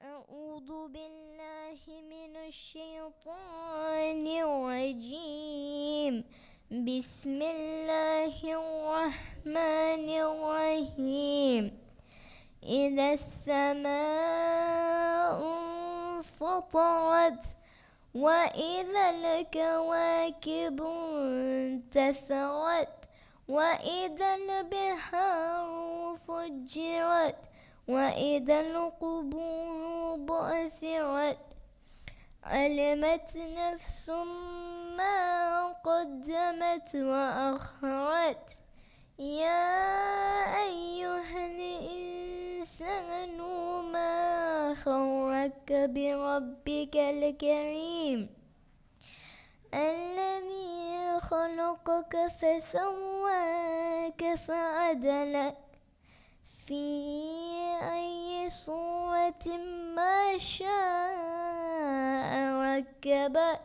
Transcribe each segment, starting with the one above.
أعوذ بالله من الشيطان الرجيم. بسم الله الرحمن الرحيم. إذا السماء انفطرت وإذا الكواكب انتثرت وإذا البحار فجرت وإذا القبور بعثرت علمت نفس ما قدمت وأخرت. يا أيها الإنسان ما غرك بربك الكريم الذي خلقك فسواك فعدلك في أي صورة ما شاء ركبك.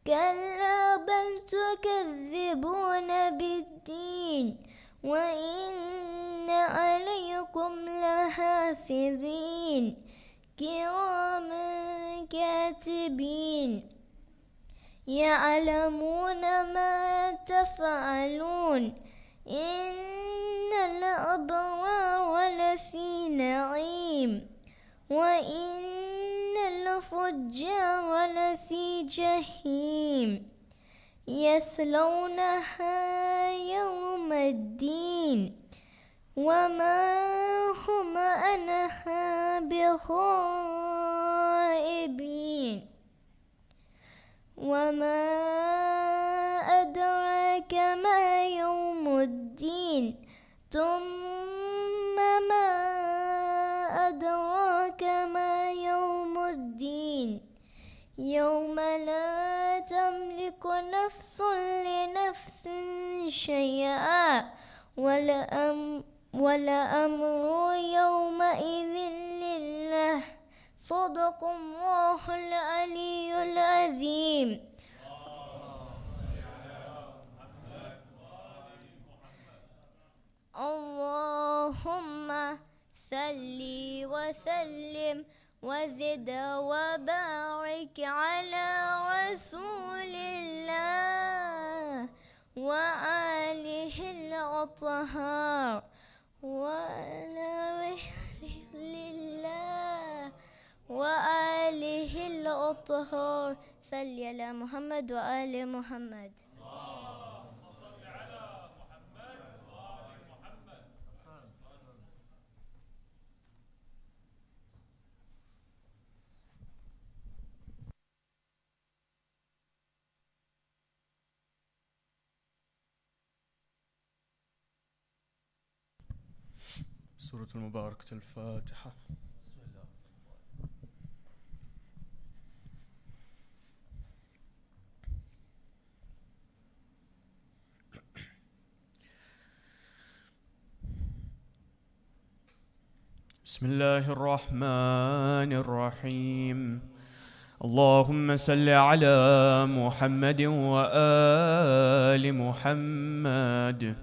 كلا بل تكذبون بالدين وإن عليكم لحافظين كراما كاتبين يعلمون ما تفعلون. إن الأبرار لفي نعيم وإن الفجار لفي جحيم يصلونها يوم الدين وما هم عنها بغائبين. وما أدراك ما يوم الدين ثم ما أدراك ما يوم الدين يوم لا تملك نفس لنفس شيئا والأمر يومئذ لله. صدق الله العلي العظيم. اللهم صل وسلم وزد وبارك على رسول الله وآله الأطهار وآله الأطهار. صل على محمد وآل محمد. سورة المباركة الفاتحة. بسم الله الرحمن الرحيم. اللهم صل على محمد وآل محمد.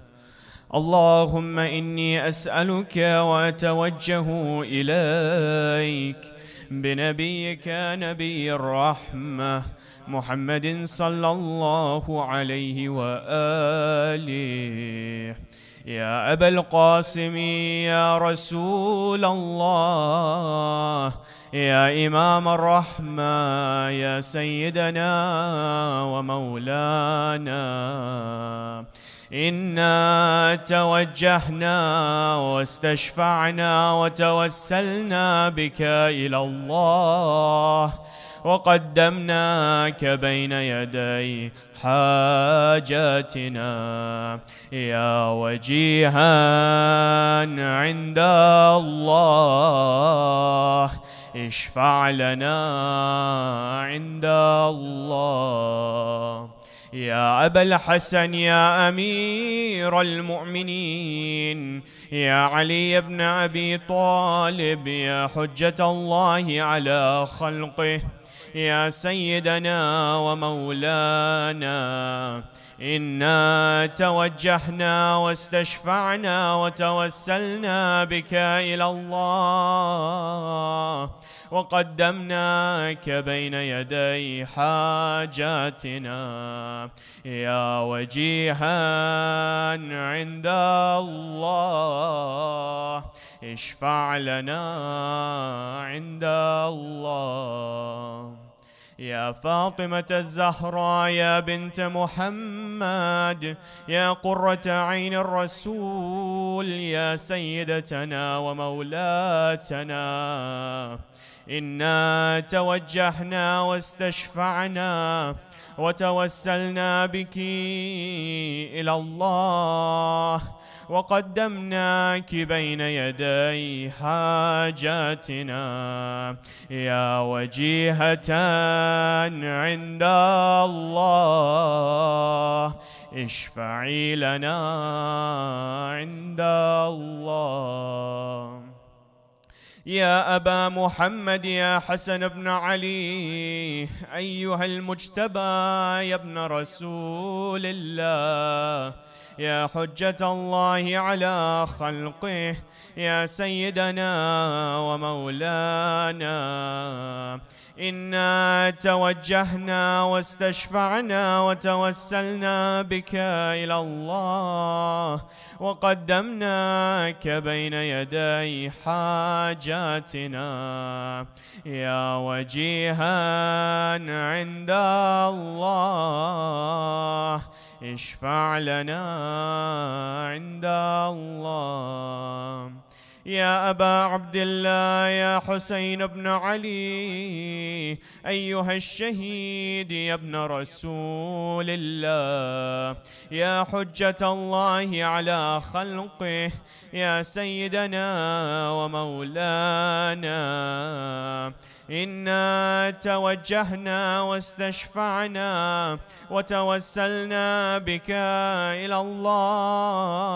اللهم إني أسألك وأتوجه إليك بنبيك نبي الرحمة محمد صلى الله عليه وآله. يا أبا القاسم يا رسول الله يا إمام الرحمة يا سيدنا ومولانا، إنا توجهنا واستشفعنا وتوسلنا بك إلى الله وقدمناك بين يدي حاجاتنا يا وجيها عند الله. اشفع لنا عند الله. يا أبا الحسن يا أمير المؤمنين يا علي بن أبي طالب يا حجة الله على خلقه يا سيدنا ومولانا، إنا توجهنا واستشفعنا وتوسلنا بك إلى الله، وقدمناك بين يدي حاجاتنا يا وجيها عند الله، اشفع لنا عند الله. يا فاطمة الزهراء يا بنت محمد، يا قرة عين الرسول، يا سيدتنا ومولاتنا، إنا توجهنا واستشفعنا وتوسلنا بك إلى الله، وقدمناك بين يدي حاجاتنا يا وجيهة عند الله، اشفعي لنا عند الله. يا أبا محمد يا حسن بن علي، أيها المجتبى يا ابن رسول الله، يا حجة الله على خلقه، يا سيدنا ومولانا، إنا توجهنا واستشفعنا وتوسلنا بك إلى الله، وقدمناك بين يدي حاجاتنا يا وجيها عند الله، اشفع لنا عند الله. يا أبا عبد الله يا حسين بن علي، أيها الشهيد يا ابن رسول الله، يا حجة الله على خلقه، يا سيدنا ومولانا، إنا توجهنا واستشفعنا وتوسلنا بك إلى الله،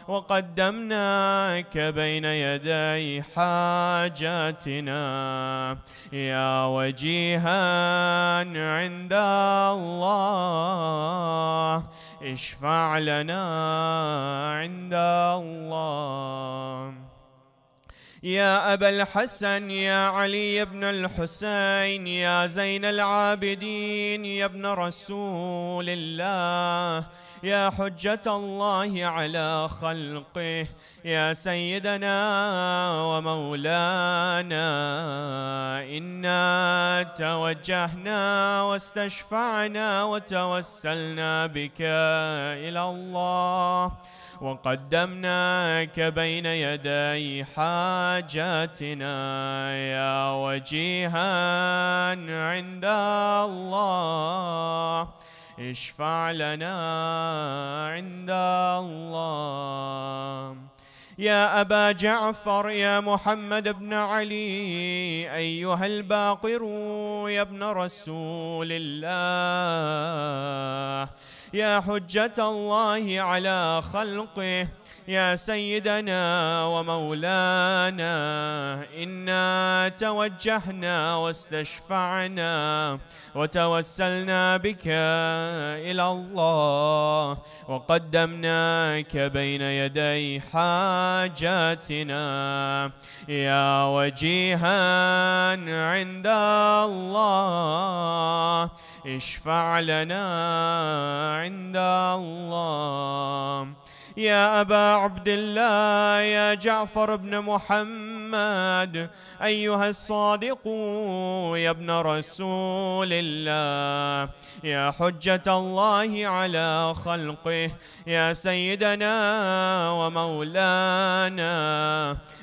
وقدمناك بين يدي حاجاتنا يا وجيها عند الله، اشفع لنا عند الله. يا أبا الحسن يا علي بن الحسين، يا زين العابدين يا ابن رسول الله، يا حجة الله على خلقه، يا سيدنا ومولانا، إنا توجهنا واستشفعنا وتوسلنا بك إلى الله، وقدمناك بين يدي حاجاتنا يا وجيها عند الله، اشفع لنا عند الله. يا أبا جعفر يا محمد بن علي، أيها الباقر يا ابن رسول الله، يا حجة الله على خلقه، يا سيدنا ومولانا، إنا توجهنا واستشفعنا وتوسلنا بك إلى الله، وقدمناك بين يدي حاجاتنا يا وجيها عند الله، اشفع لنا عند الله. يا أبا عبد الله يا جعفر بن محمد، أيها الصادق يا ابن رسول الله، يا حجة الله على خلقه، يا سيدنا ومولانا،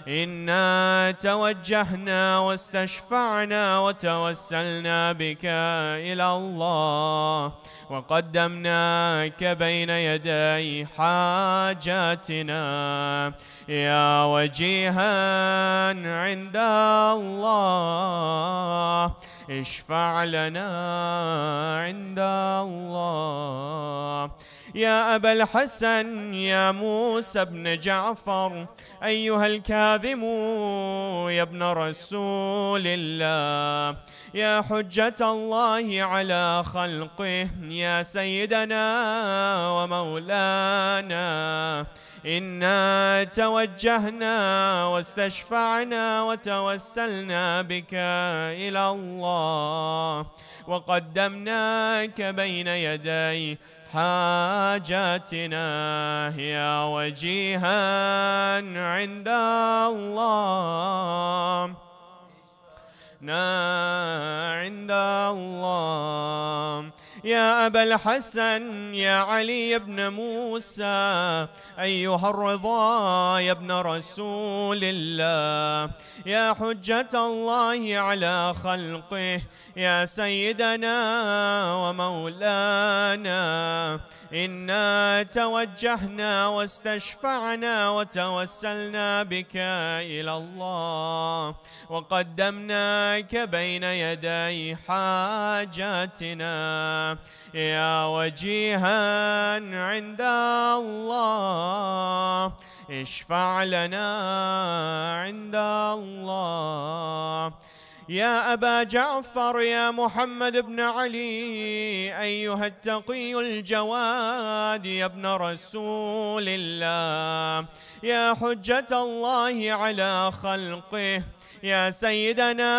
إنا توجهنا واستشفعنا وتوسلنا بك إلى الله، وقدمناك بين يدي حاجاتنا يا وجيها عند الله، اشفع لنا عند الله. يا أبا الحسن يا موسى بن جعفر أيها الكاظم يا ابن رسول الله، يا حجة الله على خلقه يا سيدنا ومولانا، إنا توجهنا واستشفعنا وتوسلنا بك إلى الله، وقدمناك بين يدي حاجاتنا يا وجيها عند الله، عند الله. يا أبا الحسن يا علي بن موسى أيها الرضا يا ابن رسول الله، يا حجة الله على خلقه يا سيدنا ومولانا، إنا توجهنا واستشفعنا وتوسلنا بك إلى الله، وقدمناك بين يدي حاجاتنا يا وجيها عند الله، اشفع لنا عند الله. يا أبا جعفر يا محمد بن علي أيها التقي الجواد يا ابن رسول الله، يا حجة الله على خلقه يا سيدنا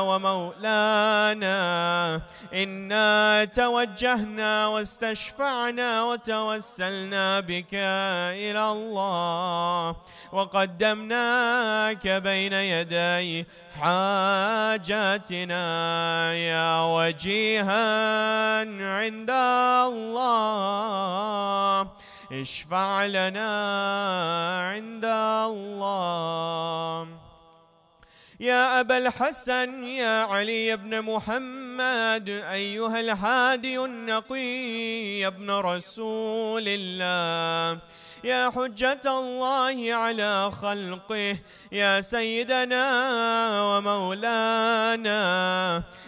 ومولانا، إنا توجهنا واستشفعنا وتوسلنا بك إلى الله، وقدمناك بين يدي حاجاتنا يا وجيها عند الله، اشفع لنا عند الله. يا أبا الحسن يا علي بن محمد أيها الهادي النقي يا ابن رسول الله، يا حجة الله على خلقه يا سيدنا ومولانا،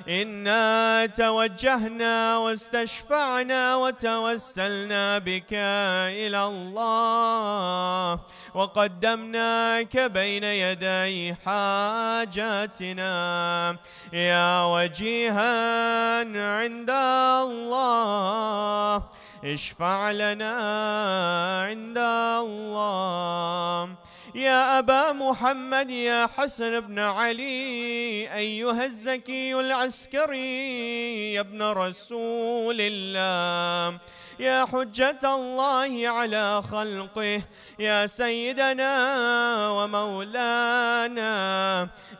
إنا توجهنا واستشفعنا وتوسلنا بك إلى الله، وقدمناك بين يدي حاجاتنا يا وجيها عند الله، اشفع لنا عند الله. يا أبا محمد يا حسن بن علي أيها الزكي العسكري يا ابن رسول الله، يا حجة الله على خلقه يا سيدنا ومولانا،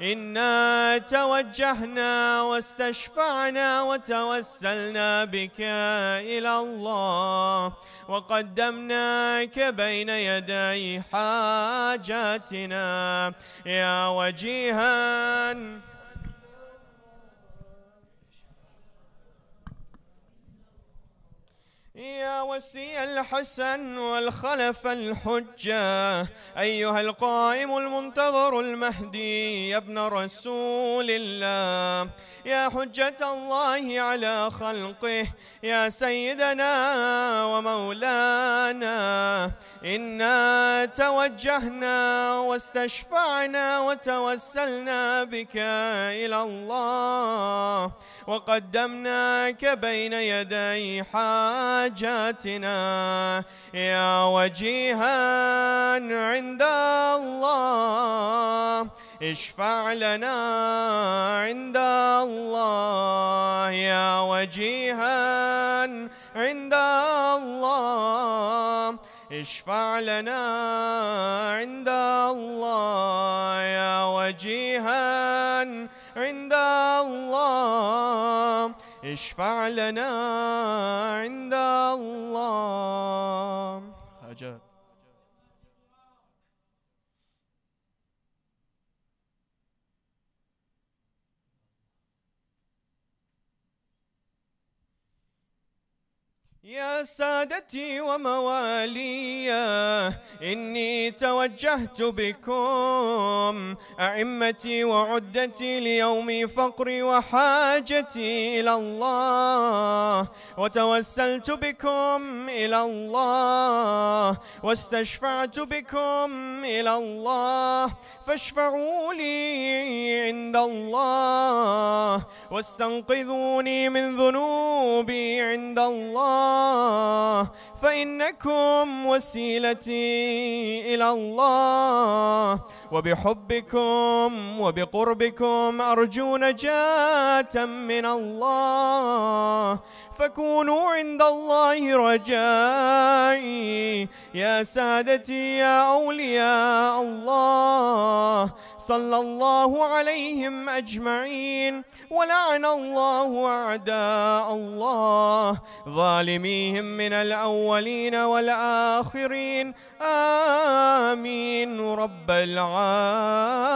إنا توجهنا واستشفعنا وتوسلنا بك إلى الله، وقدمناك بين يدي حاجاتنا يا وجيها يا وسي الحسن والخلف الحجة أيها القائم المنتظر المهدي يا ابن رسول الله، يا حجة الله على خلقه يا سيدنا ومولانا، إنا توجهنا واستشفعنا وتوسلنا بك إلى الله، وقدمناك بين يدي حاجاتنا يا وجيها عند الله، اشفع لنا عند الله يا وجيها عند الله، اشفع لنا عند الله يا وجيها عند الله، اشفع لنا عند الله. حاجات. يا سادتي وموالي إني توجهت بكم أئمتي وعدتي ليوم فقري وحاجتي إلى الله، وتوسلت بكم إلى الله، واستشفعت بكم إلى الله، فاشفعوا لي عند الله، واستنقذوني من ذنوبي عند الله، فإنكم وسيلتي إلى الله، وبحبكم وبقربكم أرجو نجاة من الله، فكونوا عند الله رجائي يا سادتي يا أولياء الله. صلى الله عليهم أجمعين، ولعن الله أعداء الله ظالميهم من الأولين والآخرين، آمين رب العالمين.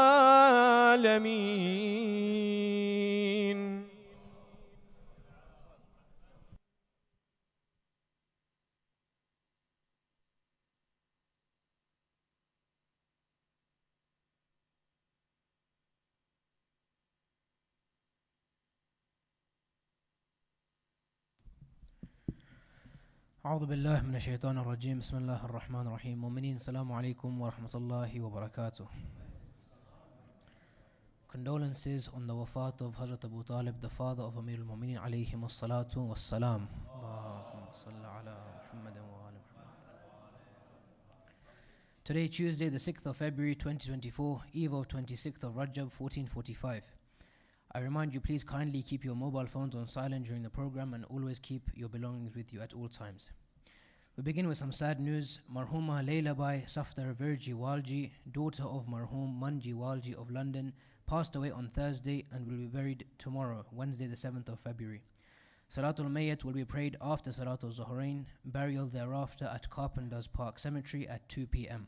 أعوذ بالله من الشيطان الرجيم. بسم الله الرحمن الرحيم. مؤمنين السلام عليكم ورحمة الله وبركاته. Condolences on the wafat of Hazrat Abu Talib, the father of Amir al-Mu'minin alayhi wassalatu wassalam. Allahumma salli ala Muhammadin wa ala Muhammad. Today, Tuesday, the 6th of February 2024, eve of 26th of Rajab 1445. I remind you, please kindly keep your mobile phones on silent during the program and always keep your belongings with you at all times. We begin with some sad news. Marhuma Layla Bai Safdar Virji Walji, daughter of Marhum Manji Walji of London, passed away on Thursday and will be buried tomorrow, Wednesday the 7th of February. Salatul Mayyat will be prayed after Salatul Zuhrain, burial thereafter at Carpenter's Park Cemetery at 2 p.m.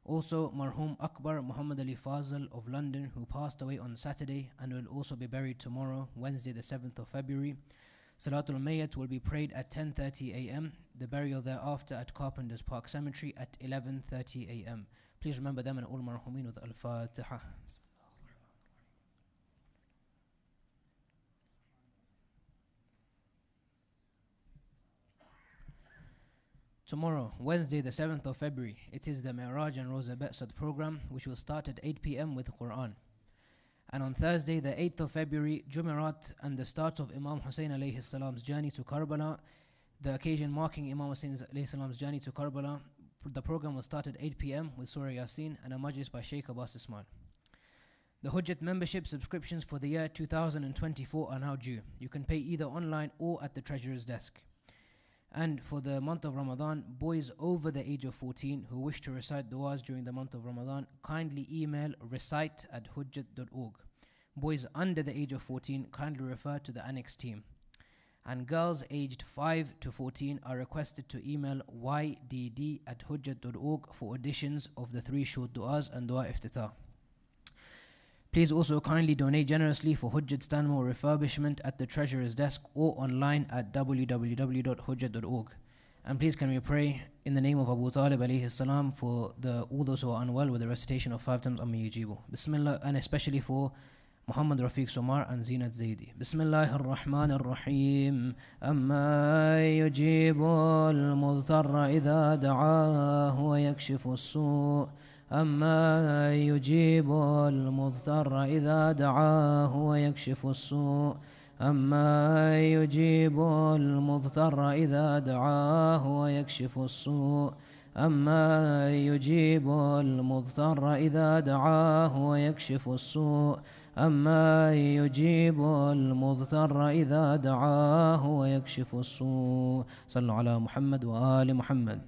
Also, Marhum Akbar Muhammad Ali Fazal of London, who passed away on Saturday and will also be buried tomorrow, Wednesday the 7th of February. Salatul Mayyat will be prayed at 10:30 a.m., the burial thereafter at Carpenter's Park Cemetery at 11:30 a.m. Please remember them and all Marhumin with Al-Fatiha. Tomorrow, Wednesday the 7th of February, it is the Mi'raj and Rosa Be'sad program, which will start at 8 p.m. with Quran. And on Thursday, the 8th of February, Jumeirah and the start of Imam Hussein alayhi salam's journey to Karbala, the occasion marking Imam Hussein alayhi salam's journey to Karbala. The program will start at 8 p.m. with Surah Yasin and a majlis by Shaykh Abbas Ismail. The Hujjat membership subscriptions for the year 2024 are now due. You can pay either online or at the Treasurer's desk. And for the month of Ramadan, boys over the age of 14 who wish to recite du'as during the month of Ramadan, kindly email recite@hujjat.org. Boys under the age of 14 kindly refer to the annex team. And girls aged 5 to 14 are requested to email ydd@hujjat.org for auditions of the 3 short du'as and du'a iftitah. Please also kindly donate generously for Hujjat Stanmore refurbishment at the Treasurer's desk or online at www.hujjat.org. And please can we pray in the name of Abu Talib alayhi salam for all those who are unwell with the recitation of 5 times Amma Yujibu. Bismillah, and especially for Muhammad Rafiq Somar and Zinat Zaidi. Bismillah ar-Rahman ar-Rahim. Amma yujibu al-mudhtarra idha da'ahu wa yakshifu as-su'. أما يجيب المضطر إذا دعاه ويكشف السوء. أما يجيب المضطر إذا دعاه ويكشف السوء. أما يجيب المضطر إذا دعاه ويكشف السوء. أما يجيب المضطر إذا دعاه ويكشف السوء. صلوا على محمد وآل محمد.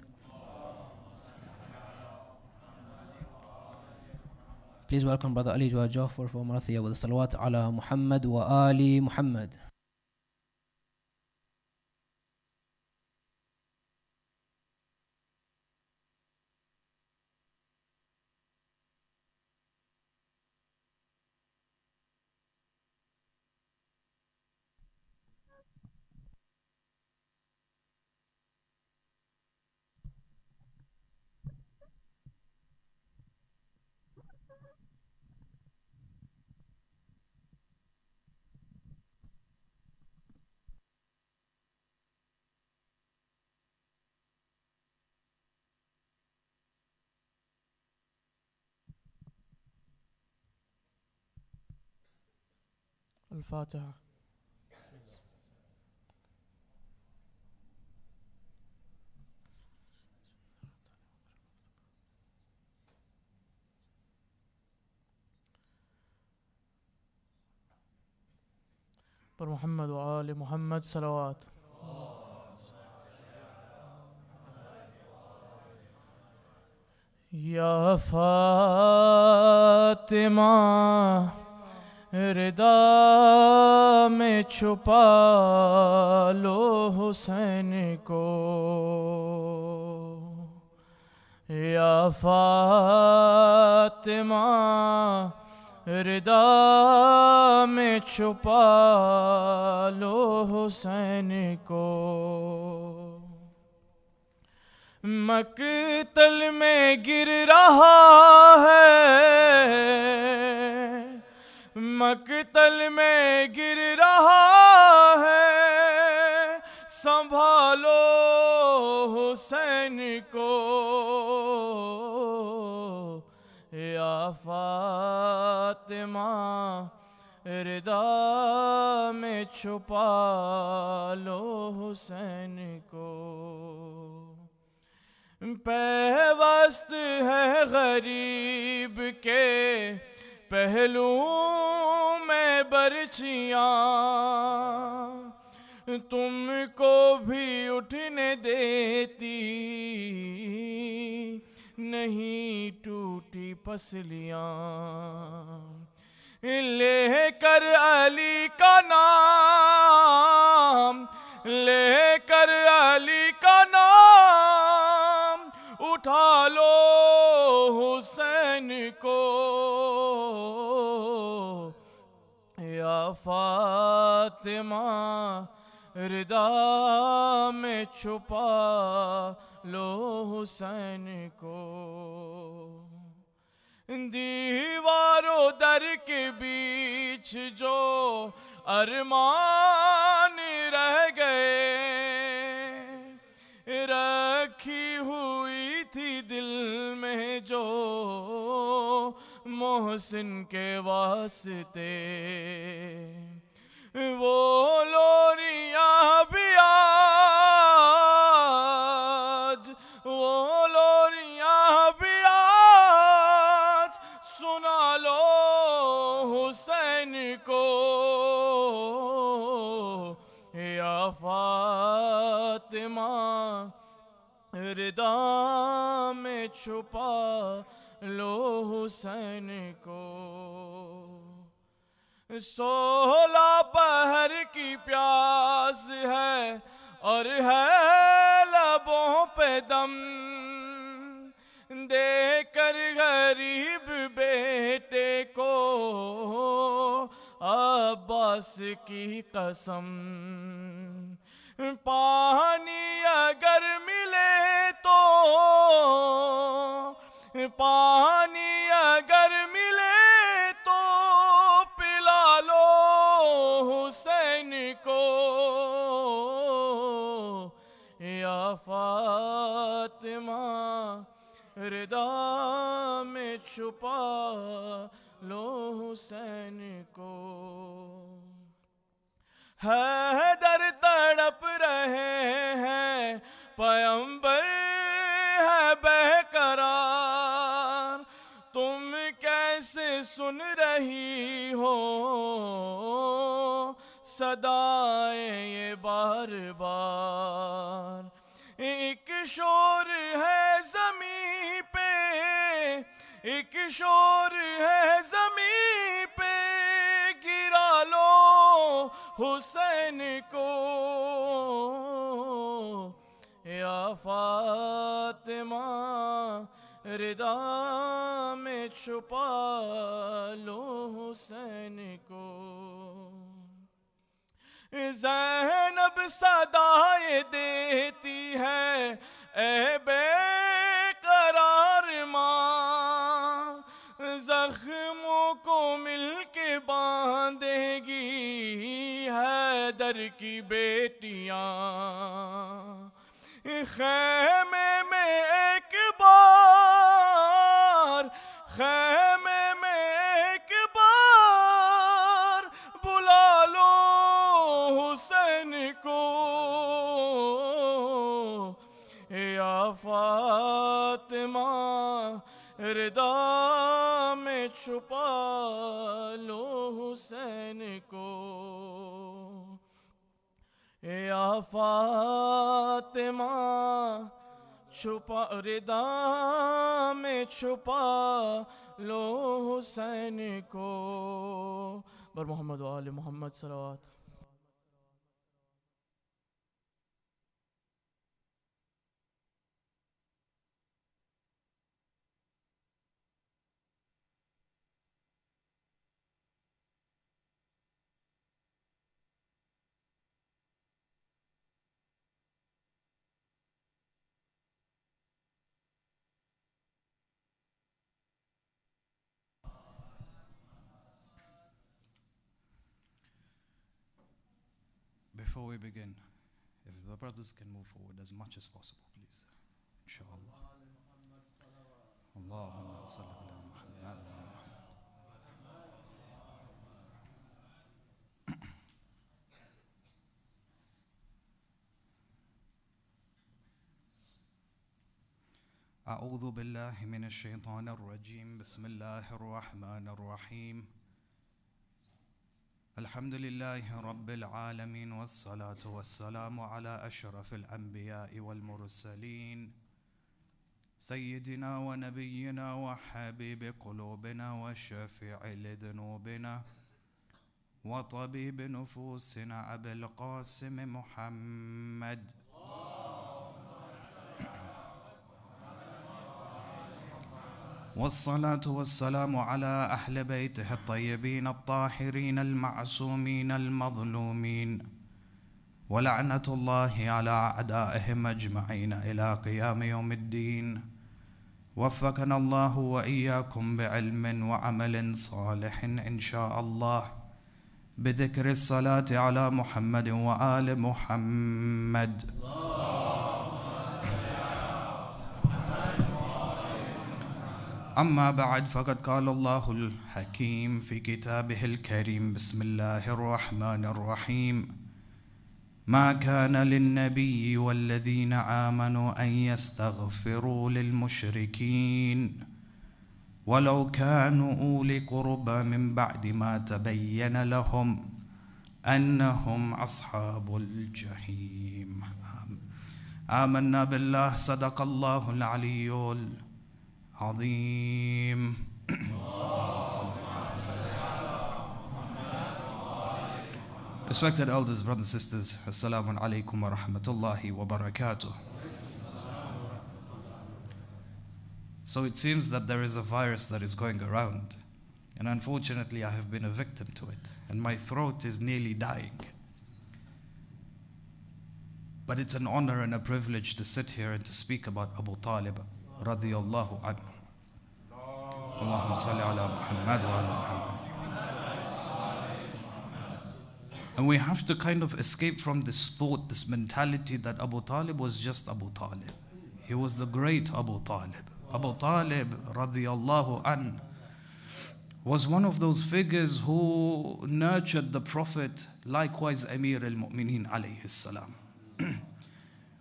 Please welcome Brother Ali Jaffer for Marathia with salawat ala Muhammad wa Ali Muhammad. الفاتحة. پر محمد و آل محمد صلوات. یا فاطمہ ردا میں چھپا لو حسین کو، یا فاطمہ ردا میں چھپا لو حسین کو، مقتل میں گر رہا ہے، مقتل میں گر رہا ہے، سنبھالو حسین کو، یا فاطمہ ردا میں چھپا لو حسین کو، پیوست ہے غریب کے پہلو میں برچیاں، تم کو بھی اٹھنے دیتی نہیں ٹوٹی پسلیاں، لے کر علی کا نام، لے کر علی کا نام، اٹھا لو حسین کو، یا فاطمہ ردا میں چھپا لو حسین کو، دیوار و در کے بیچ جو ارمان رہ گئے، رکھی ہوئی تھی دل میں جو محسن کے واسطے، وہ لوریاں بھی آج، وہ لوریاں بھی آج، سنا لو حسین کو، یا فاطمہ ردا میں چھپا لو حسین کو، 16 پہر کی پیاس ہے اور ہے لبوں پہ دم، دے کر غریب بیٹے کو عباس کی قسم، پانی اگر ملے تو، پانی اگر ملے تو پلا لو حسین کو، یا فاطمہ ردا میں چھپا لو حسین کو، حیدر تڑپ رہے ہیں پیمبر ہے بے قرار، تم کیسے سن رہی ہو صدائیں یہ بار بار، ایک شور ہے زمین پہ، ایک شور ہے زمین پہ، گرا لو حسین کو، یا فاطمہ ردا میں چھپا لو حسین کو، زینب صدائے دیتی ہے اے بے قرار ماں، زخموں کو مل کے باندھے گی حیدر کی بیٹیاں، خیمے میں ایک بار، خیمے میں ایک بار بلا फातिमा रिदा में छुपा लो हुसैन को, या फातिमा छुपा रिदा में छुपा लो हुसैन को। बर मोहम्मद व आले मोहम्मद सलावत। Before we begin, if the brothers can move forward as much as possible, please. Inshallah. Allahumma salli ala Muhammad wa ala Muhammad. أعوذ بالله من الشيطان الرجيم. بسم الله الرحمن الرحيم. الحمد لله رب العالمين، والصلاة والسلام على أشرف الأنبياء والمرسلين، سيدنا ونبينا وحبيب قلوبنا وشفيع لذنوبنا وطبيب نفوسنا أبي القاسم محمد. والصلاة والسلام على أهل بيته الطيبين الطاهرين المعصومين المظلومين، ولعنة الله على أعدائهم أجمعين إلى قيام يوم الدين. وفقنا الله وإياكم بعلم وعمل صالح إن شاء الله، بذكر الصلاة على محمد وآل محمد. أما بعد، فقد قال الله الحكيم في كتابه الكريم: بسم الله الرحمن الرحيم. ما كان للنبي والذين آمنوا أن يستغفروا للمشركين ولو كانوا أولي قربى من بعد ما تبين لهم أنهم أصحاب الجحيم. آمنا بالله، صدق الله العلي عظيم. Respected elders, brothers and sisters, Assalamu alaikum wa rahmatullahi wa barakatuh. So it seems that there is a virus that is going around, and unfortunately I have been a victim to it, and my throat is nearly dying. But it's an honor and a privilege to sit here and to speak about Abu Talib radiyallahu anhu. Allahumma salli ala Muhammad wa ala Muhammad. And we have to kind of escape from this thought, this mentality that Abu Talib was just Abu Talib. He was the great Abu Talib. Abu Talib radiyallahu anhu was one of those figures who nurtured the Prophet, likewise Amir al-Mu'mineen alayhi salam.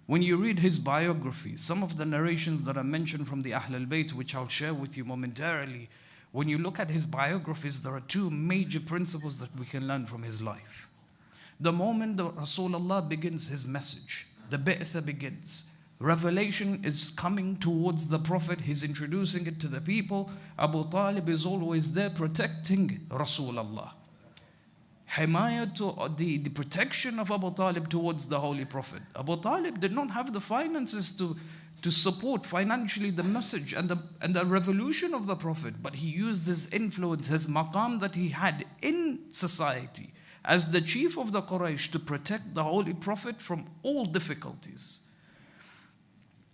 When you read his biography, some of the narrations that are mentioned from the Ahl al-Bayt, which I'll share with you momentarily, when you look at his biographies, there are two major principles that we can learn from his life. The moment that Rasulullah begins his message, the Bi'tha begins, revelation is coming towards the Prophet, he's introducing it to the people, Abu Talib is always there protecting Rasulullah. The protection of Abu Talib towards the Holy Prophet. Abu Talib did not have the finances to support financially the message and the revolution of the Prophet, but he used his influence, his maqam that he had in society as the chief of the Quraysh to protect the Holy Prophet from all difficulties.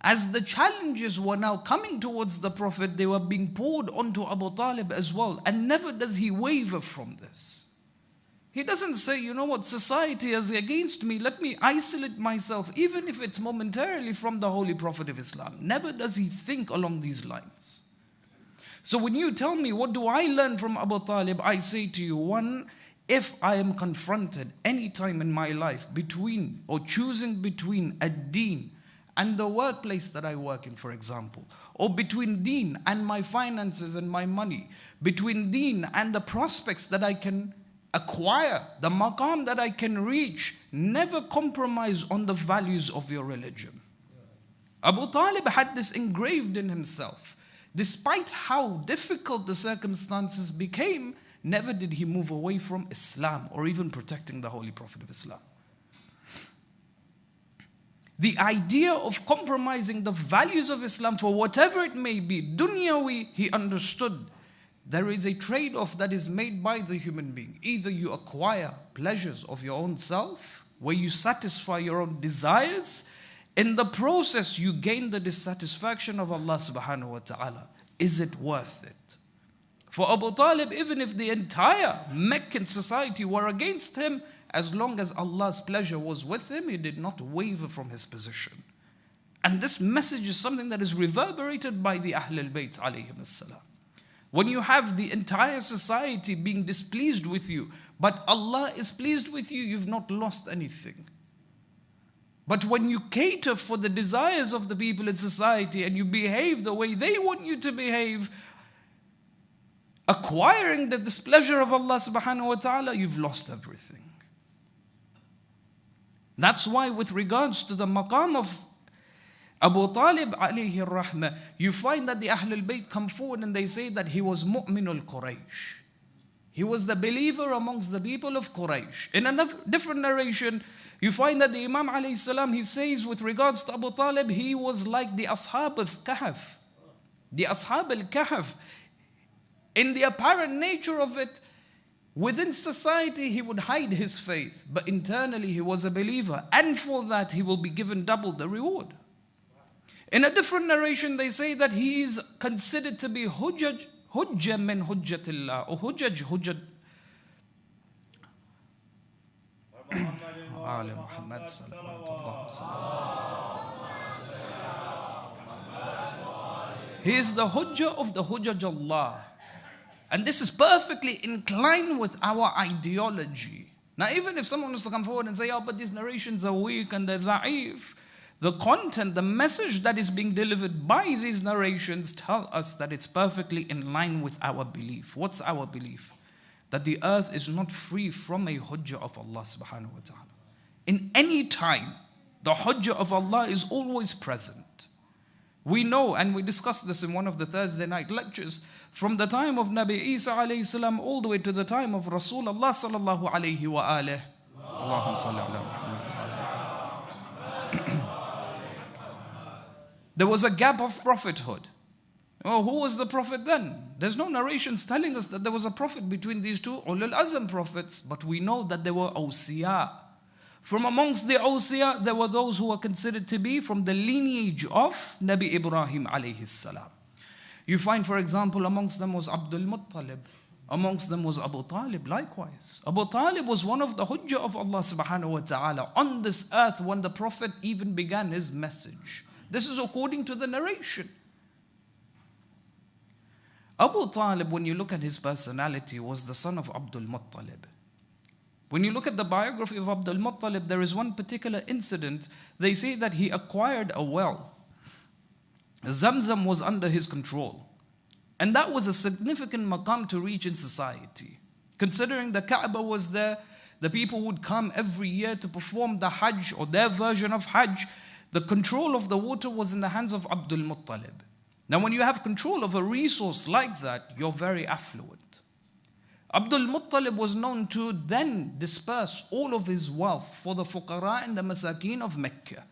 As the challenges were now coming towards the Prophet, they were being poured onto Abu Talib as well, and never does he waver from this. He doesn't say, you know what, society is against me, let me isolate myself, even if it's momentarily, from the Holy Prophet of Islam. Never does he think along these lines. So when you tell me, what do I learn from Abu Talib? I say to you, one, if I am confronted any time in my life between, or choosing between ad-deen and the workplace that I work in, for example, or between deen and my finances and my money, between deen and the prospects that I can acquire, the maqam that I can reach, never compromise on the values of your religion. Abu Talib had this engraved in himself. Despite how difficult the circumstances became, never did he move away from Islam or even protecting the Holy Prophet of Islam. The idea of compromising the values of Islam for whatever it may be, dunyawi, he understood there is a trade-off that is made by the human being. Either you acquire pleasures of your own self, where you satisfy your own desires. In the process, you gain the dissatisfaction of Allah subhanahu wa ta'ala. Is it worth it? For Abu Talib, even if the entire Meccan society were against him, as long as Allah's pleasure was with him, he did not waver from his position. And this message is something that is reverberated by the Ahlul Bayt alayhim as-salam. When you have the entire society being displeased with you, but Allah is pleased with you, you've not lost anything. But when you cater for the desires of the people in society and you behave the way they want you to behave, acquiring the displeasure of Allah subhanahu wa ta'ala, you've lost everything. That's why with regards to the maqam of Abu Talib alayhi rahmah, you find that the Ahlul Bayt come forward and they say that he was mu'minul Quraysh. He was the believer amongst the people of Quraysh. In a different narration, you find that the Imam alayhi salam, he says with regards to Abu Talib, he was like the Ashab of Kahf. The Ashab al-Kahf. In the apparent nature of it, within society he would hide his faith, but internally he was a believer, and for that he will be given double the reward. In a different narration, they say that he is considered to be hujjah min hujjatillah, or hujjaj. He is the hujjah of the hujjaj Allah. And this is perfectly in line with our ideology. Now, even if someone was to come forward and say, oh, but these narrations are weak and they're da'if, the content, the message that is being delivered by these narrations tell us that it's perfectly in line with our belief. What's our belief? That the earth is not free from a hujjah of Allah subhanahu wa ta'ala. In any time, the hujjah of Allah is always present. We know, and we discussed this in one of the Thursday night lectures, from the time of Nabi Isa alayhi salam all the way to the time of Rasulullah sallallahu alayhi wa alihi. Allahumma salli ala Muhammad. There was a gap of prophethood. Oh, who was the prophet then? There's no narrations telling us that there was a prophet between these two Ulul Azm prophets, but we know that there were awsiya. From amongst the awsiya, there were those who were considered to be from the lineage of Nabi Ibrahim alayhi salam. You find, for example, amongst them was Abdul Muttalib. Amongst them was Abu Talib, likewise. Abu Talib was one of the hujjah of Allah subhanahu wa ta'ala on this earth when the Prophet even began his message. This is according to the narration. Abu Talib, when you look at his personality, was the son of Abdul Muttalib. When you look at the biography of Abdul Muttalib, there is one particular incident. They say that he acquired a well. Zamzam was under his control. And that was a significant maqam to reach in society. Considering the Kaaba was there, the people would come every year to perform the Hajj or their version of Hajj. The control of the water was in the hands of Abdul Muttalib. Now when you have control of a resource like that, you're very affluent. Abdul Muttalib was known to then disperse all of his wealth for the fuqara and the masakeen of Mecca.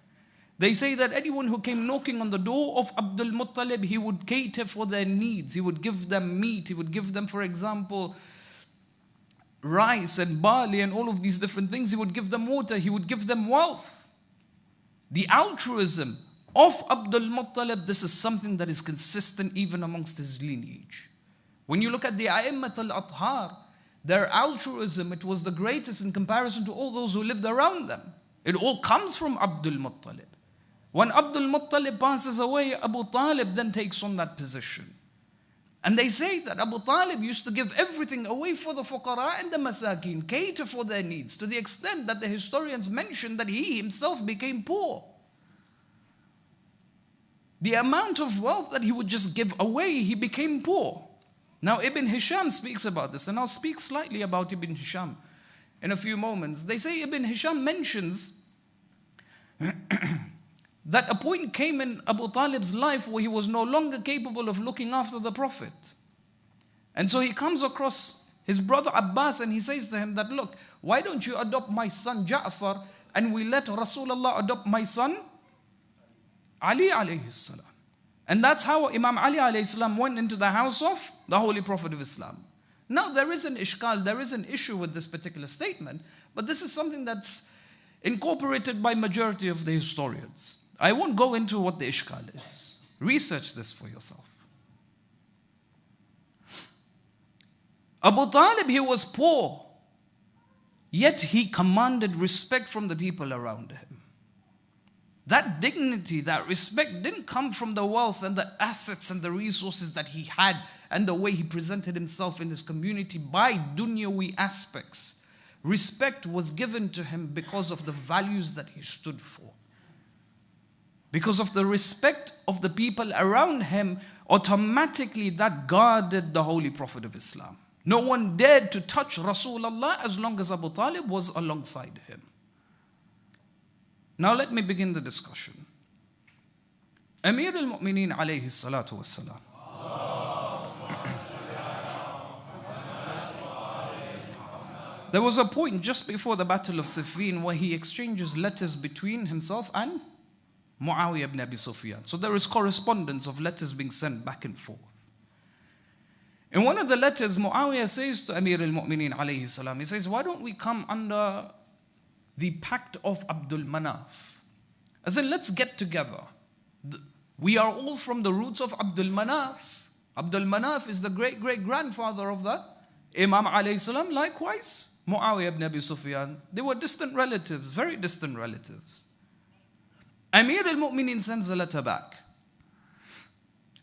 They say that anyone who came knocking on the door of Abdul Muttalib, he would cater for their needs. He would give them meat. He would give them, for example, rice and barley and all of these different things. He would give them water. He would give them wealth. The altruism of Abdul Muttalib, this is something that is consistent even amongst his lineage. When you look at the A'immat al-Athhar, their altruism, it was the greatest in comparison to all those who lived around them. It all comes from Abdul Muttalib. When Abdul Muttalib passes away, Abu Talib then takes on that position. And they say that Abu Talib used to give everything away for the fuqara and the masakeen, cater for their needs, to the extent that the historians mention that he himself became poor. the amount of wealth that he would just give away, he became poor. Now Ibn Hisham speaks about this, and I'll speak slightly about Ibn Hisham in a few moments. They say Ibn Hisham mentions that a point came in Abu Talib's life where he was no longer capable of looking after the Prophet. And so he comes across his brother Abbas and he says to him that, look, why don't you adopt my son Jaffer and we let Rasulullah adopt my son Ali alayhi salam. And that's how Imam Ali alayhi salam went into the house of the Holy Prophet of Islam. Now there is an ishkal, there is an issue with this particular statement, but this is something that's incorporated by majority of the historians. I won't go into what the ishkal is. Research this for yourself. Abu Talib, he was poor, yet he commanded respect from the people around him. That dignity, that respect didn't come from the wealth and the assets and the resources that he had and the way he presented himself in his community by dunyawi aspects. Respect was given to him because of the values that he stood for. Because of the respect of the people around him, automatically that guarded the Holy Prophet of Islam. No one dared to touch Rasulullah as long as Abu Talib was alongside him. Now let me begin the discussion. Amir al-Mu'mineen alayhi salatu wassalam. There was a point just before the Battle of Siffin where he exchanges letters between himself and Muawiyah ibn Abi Sufyan. So there is correspondence of letters being sent back and forth. In one of the letters, Muawiyah says to Amir al-Mu'mineen alayhi salam, he says, why don't we come under the pact of Abdul Manaf? As in, let's get together. We are all from the roots of Abdul Manaf. Abdul Manaf is the great-great-grandfather of the Imam alayhi salam. Likewise, Muawiyah ibn Abi Sufyan. They were distant relatives, very distant relatives. Amir al-Mu'mineen sends a letter back.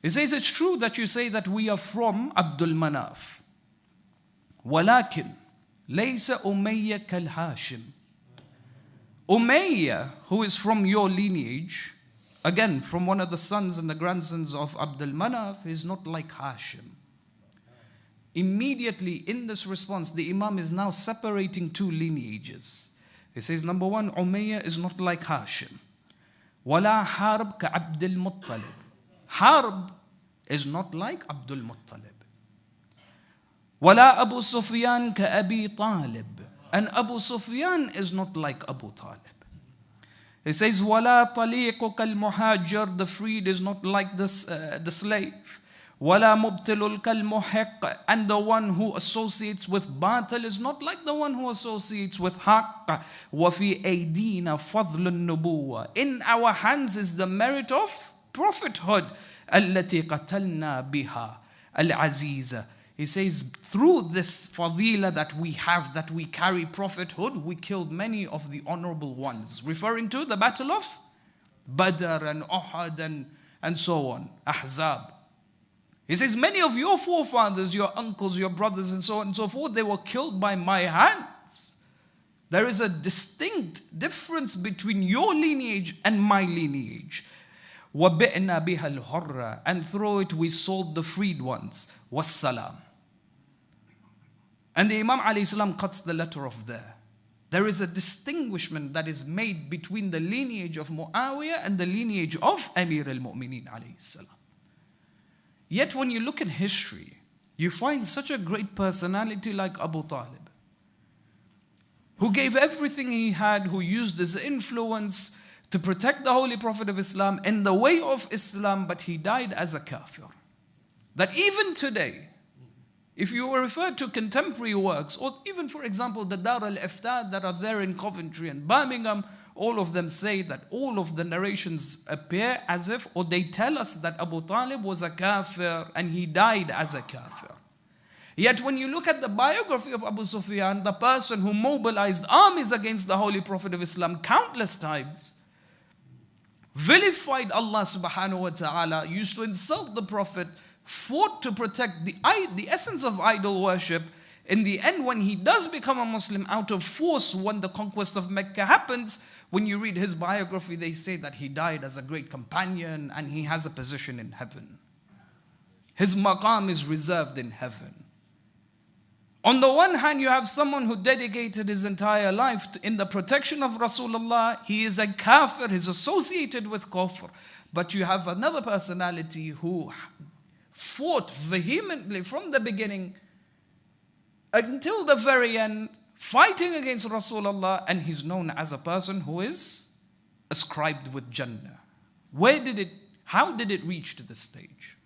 He says, it's true that you say that we are from Abdul Manaf. Walakin, laysa Umayya kal Hashim. Umayyah, who is from your lineage, again, from one of the sons and the grandsons of Abdul Manaf, is not like Hashim. Immediately in this response, the Imam is now separating two lineages. He says, number one, Umayyah is not like Hashim. Wala Harb ka Abdul Muttalib. Harb is not like Abdul Muttalib. Wala Abu Sufyan ka Abi Talib. And Abu Sufyan is not like Abu Talib. He says, Wala taliqu kal muhajir. The freed is not like the slave. Wala mubtilul kal muhiq. And the one who associates with batil is not like the one who associates with haqq. Wa fi aydina fadlun nubuwa. In our hands is the merit of prophethood. Allati qatalna biha al-aziza. He says, through this fadila that we have, that we carry prophethood, we killed many of the honorable ones. Referring to the battle of Badr and Uhud and so on, Ahzab. He says, many of your forefathers, your uncles, your brothers and so on and so forth, they were killed by my hands. There is a distinct difference between your lineage and my lineage. وَبِئْنَا بِهَا الْحُرَّةِ. And through it we sold the freed ones. وَالسَّلَامِ. And the Imam alayhi salam cuts the letter off there. There is a distinguishment that is made between the lineage of Muawiyah and the lineage of Amir al-Mu'mineen alayhi salam. Yet when you look at history, you find such a great personality like Abu Talib, who gave everything he had, who used his influence to protect the Holy Prophet of Islam in the way of Islam, but he died as a kafir. That even today, if you were referred to contemporary works, or even for example the Dar al-Ifta that are there in Coventry and Birmingham, all of them say that all of the narrations appear as if, or they tell us that Abu Talib was a kafir and he died as a kafir. Yet when you look at the biography of Abu Sufyan, the person who mobilized armies against the Holy Prophet of Islam countless times, vilified Allah subhanahu wa ta'ala, used to insult the Prophet, fought to protect the essence of idol worship, In the end, when he does become a Muslim out of force, when the conquest of Mecca happens, when you read his biography, they say that he died as a great companion and he has a position in heaven. His maqam is reserved in heaven. On the one hand, you have someone who dedicated his entire life in the protection of Rasulullah. He is a kafir, he's associated with kufr. But you have another personality who fought vehemently from the beginning until the very end, fighting against Rasulullah, and he's known as a person who is ascribed with Jannah. How did it reach to this stage?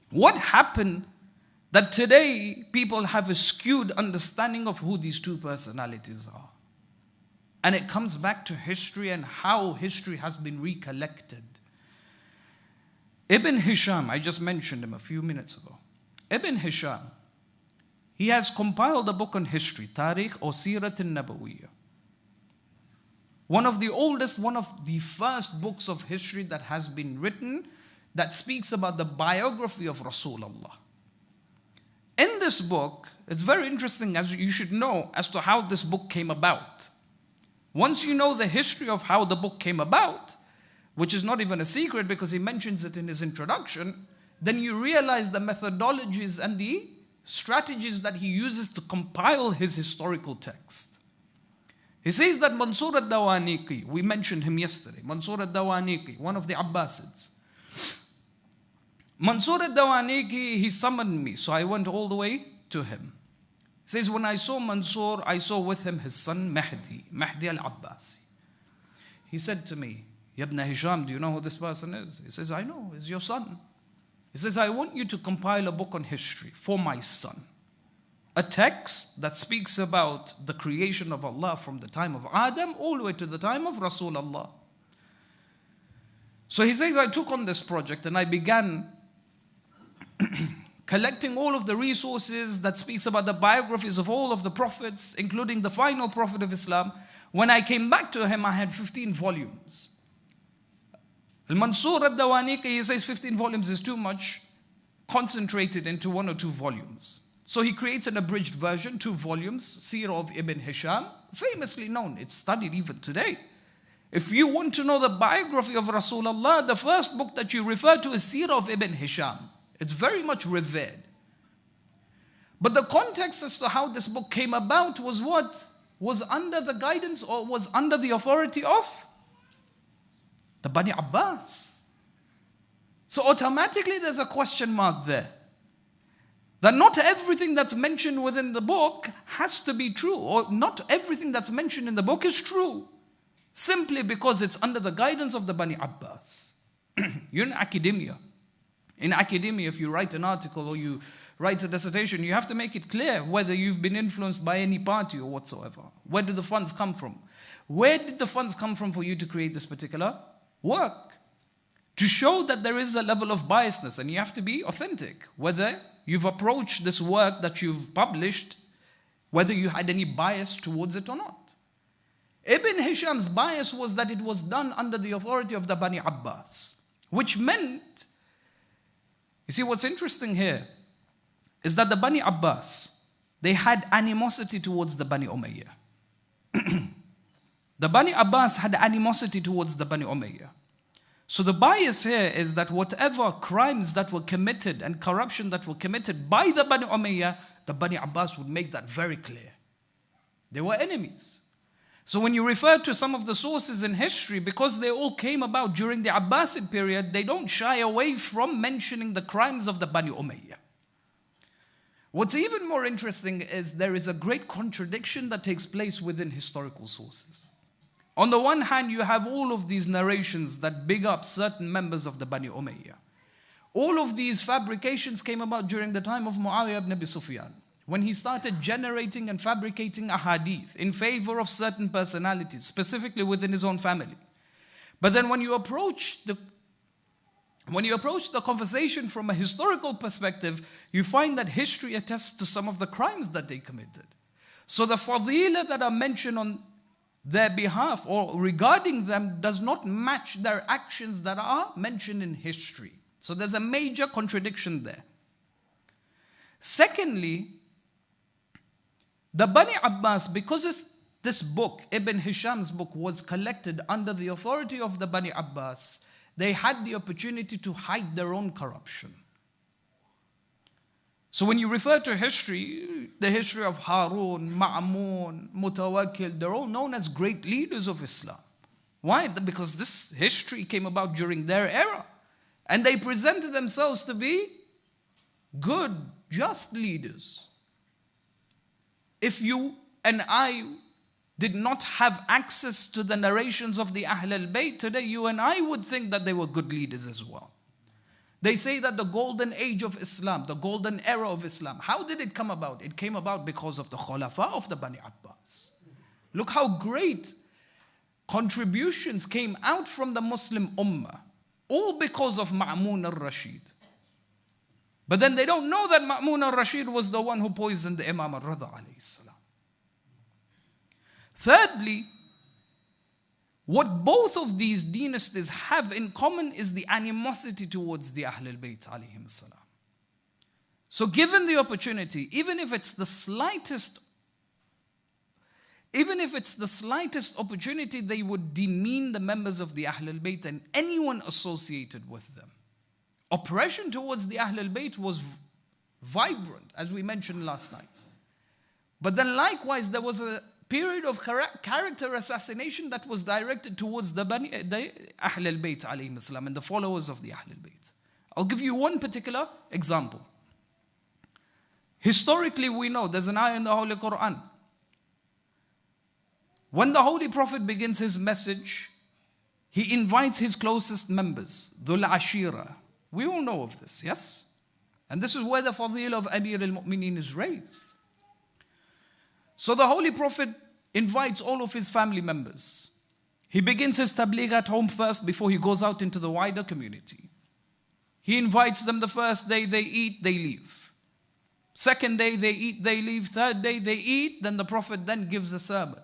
What happened that today people have a skewed understanding of who these two personalities are? And it comes back to history and how history has been recollected. Ibn Hisham, I just mentioned him a few minutes ago. Ibn Hisham, he has compiled a book on history, Tarikh or Sirat al-Nabawiyya. One of the oldest, one of the first books of history that has been written that speaks about the biography of Rasulullah. In this book, it's very interesting, as you should know, as to how this book came about. Once you know the history of how the book came about, which is not even a secret because he mentions it in his introduction, then you realize the methodologies and the strategies that he uses to compile his historical text. He says that Mansur al-Dawaniqi, we mentioned him yesterday, Mansur al-Dawaniqi, one of the Abbasids. Mansur al-Dawaniqi, he summoned me, so I went all the way to him. He says, when I saw Mansur, I saw with him his son Mahdi al-Abbasi. He said to me, Ibn Hisham, do you know who this person is? He says, I know, he's your son. He says, I want you to compile a book on history for my son. A text that speaks about the creation of Allah from the time of Adam all the way to the time of Rasulullah. So he says, I took on this project and I began collecting all of the resources that speaks about the biographies of all of the prophets, including the final prophet of Islam. When I came back to him, I had 15 volumes. Al-Mansur al-Dawaniqi, he says 15 volumes is too much, concentrated into 1 or 2 volumes. So he creates an abridged version, 2 volumes, Seerah of Ibn Hisham, famously known, it's studied even today. If you want to know the biography of Rasulullah, the first book that you refer to is Seerah of Ibn Hisham. It's very much revered. But the context as to how this book came about was what? Was under the guidance or was under the authority of the Bani Abbas. So automatically there's a question mark there. That not everything that's mentioned within the book has to be true, or not everything that's mentioned in the book is true, simply because it's under the guidance of the Bani Abbas. You're in academia. In academia, if you write an article or you write a dissertation, you have to make it clear whether you've been influenced by any party or whatsoever. Where do the funds come from? Where did the funds come from for you to create this particular work? To show that there is a level of biasness, and you have to be authentic. Whether you've approached this work that you've published, whether you had any bias towards it or not. Ibn Hisham's bias was that it was done under the authority of the Bani Abbas, which meant, you see what's interesting here, is that the Bani Abbas, they had animosity towards the Bani Umayyah. The Bani Abbas had animosity towards the Bani Umayyah. So the bias here is that whatever crimes that were committed and corruption that were committed by the Bani Umayyah, the Bani Abbas would make that very clear. They were enemies. So when you refer to some of the sources in history, because they all came about during the Abbasid period, they don't shy away from mentioning the crimes of the Bani Umayyah. What's even more interesting is there is a great contradiction that takes place within historical sources. On the one hand, you have all of these narrations that big up certain members of the Bani Umayyah. All of these fabrications came about during the time of Muawiyah ibn Abi Sufyan, when he started generating and fabricating ahadith in favor of certain personalities, specifically within his own family. But then when you approach the conversation from a historical perspective, you find that history attests to some of the crimes that they committed. So the fadila that are mentioned on their behalf or regarding them does not match their actions that are mentioned in history. So there's a major contradiction there. Secondly, The Bani Abbas, because this book, Ibn Hisham's book, was collected under the authority of the Bani Abbas, they had the opportunity to hide their own corruption. So when you refer to history, the history of Harun, Ma'mun, Mutawakkil, they're all known as great leaders of Islam. Why? Because this history came about during their era. And they presented themselves to be good, just leaders. If you and I did not have access to the narrations of the Ahl al-Bayt, today you and I would think that they were good leaders as well. They say that the golden age of Islam, the golden era of Islam, how did it come about? It came about because of the Khulafa of the Bani Abbas. Look how great contributions came out from the Muslim Ummah, all because of Ma'mun al-Rashid. But then they don't know that Ma'mun al-Rashid was the one who poisoned Imam al-Rida alayhi salam. Thirdly, what both of these dynasties have in common is the animosity towards the Ahl al-Bayt alayhim salam. So given the opportunity, even if it's the slightest opportunity, they would demean the members of the Ahl al-Bayt and anyone associated with them. Oppression towards the Ahl al-Bayt was vibrant, as we mentioned last night. But then likewise, there was a period of character assassination that was directed towards the Ahl al-Bayt alayhim salam and the followers of the Ahl al-Bayt. I'll give you one particular example. Historically, we know there's an ayah in the Holy Quran. When the Holy Prophet begins his message, he invites his closest members, Dhul Ashira. We all know of this, yes? And this is where the fadil of Amir al-Mu'mineen is raised. So the Holy Prophet invites all of his family members. He begins his tabligh at home first before he goes out into the wider community. He invites them the first day, they eat, they leave. Second day, they eat, they leave. Third day, they eat. Then the Prophet then gives a sermon.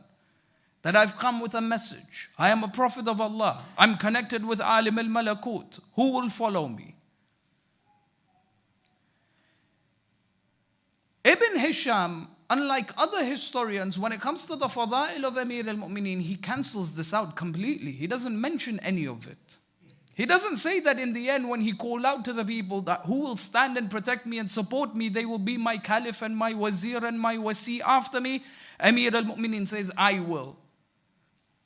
That I've come with a message. I am a prophet of Allah. I'm connected with Alim al-Malakut. Who will follow me? Ibn Hisham, unlike other historians, when it comes to the fada'il of Amir al-Mu'mineen, he cancels this out completely. He doesn't mention any of it. He doesn't say that in the end when he called out to the people that who will stand and protect me and support me, they will be my caliph and my wazir and my wasi after me. Amir al-Mu'mineen says, I will.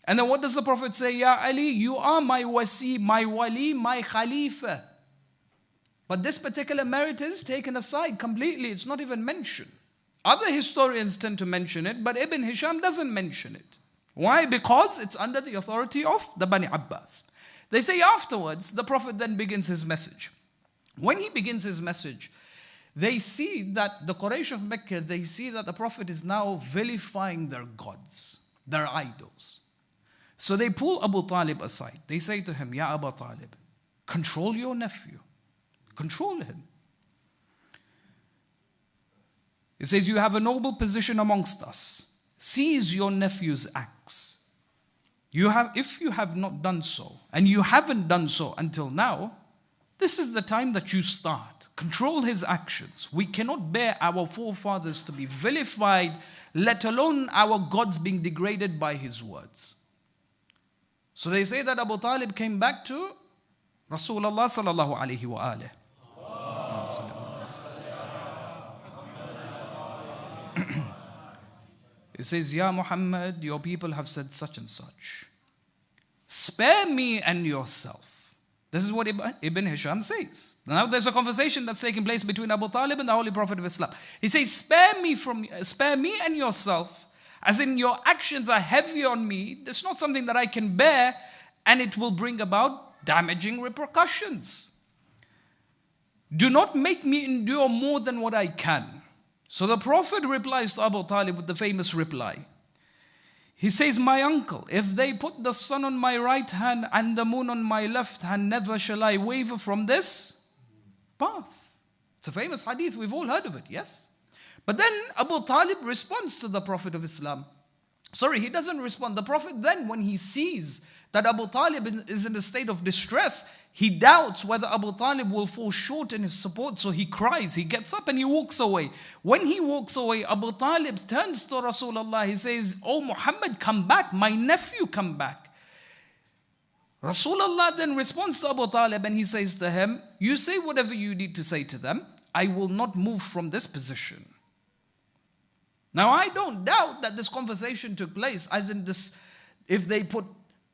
And then what does the Prophet say? Ya Ali, you are my wasi, my wali, my khalifa. But this particular merit is taken aside completely. It's not even mentioned. Other historians tend to mention it, but Ibn Hisham doesn't mention it. Why? Because it's under the authority of the Bani Abbas. They say afterwards, the Prophet then begins his message. When he begins his message, they see that the Quraysh of Mecca, they see that the Prophet is now vilifying their gods, their idols. So they pull Abu Talib aside. They say to him, Ya Abu Talib, control your nephew. Control him. He says, you have a noble position amongst us. Seize your nephew's axe. If you have not done so, and you haven't done so until now, this is the time that you start. Control his actions. We cannot bear our forefathers to be vilified, let alone our gods being degraded by his words. So they say that Abu Talib came back to Rasulullah sallallahu alayhi wa alih. He says, Ya Muhammad, your people have said such and such. Spare me and yourself. This is what Ibn Hisham says. Now there's a conversation that's taking place between Abu Talib and the Holy Prophet of Islam. He says, spare me and yourself, as in your actions are heavy on me. It's not something that I can bear, and it will bring about damaging repercussions. Do not make me endure more than what I can. So the Prophet replies to Abu Talib with the famous reply. He says, my uncle, if they put the sun on my right hand and the moon on my left hand, never shall I waver from this path. It's a famous hadith, we've all heard of it, yes? But then Abu Talib responds to the Prophet of Islam. Sorry, he doesn't respond. The Prophet then, when he sees that Abu Talib is in a state of distress. He doubts whether Abu Talib will fall short in his support, so he cries, he gets up and he walks away. When he walks away, Abu Talib turns to Rasulullah, he says, "Oh Muhammad, come back, my nephew, come back." Rasulullah then responds to Abu Talib and he says to him, "You say whatever you need to say to them, I will not move from this position." Now I don't doubt that this conversation took place, as in this, if they put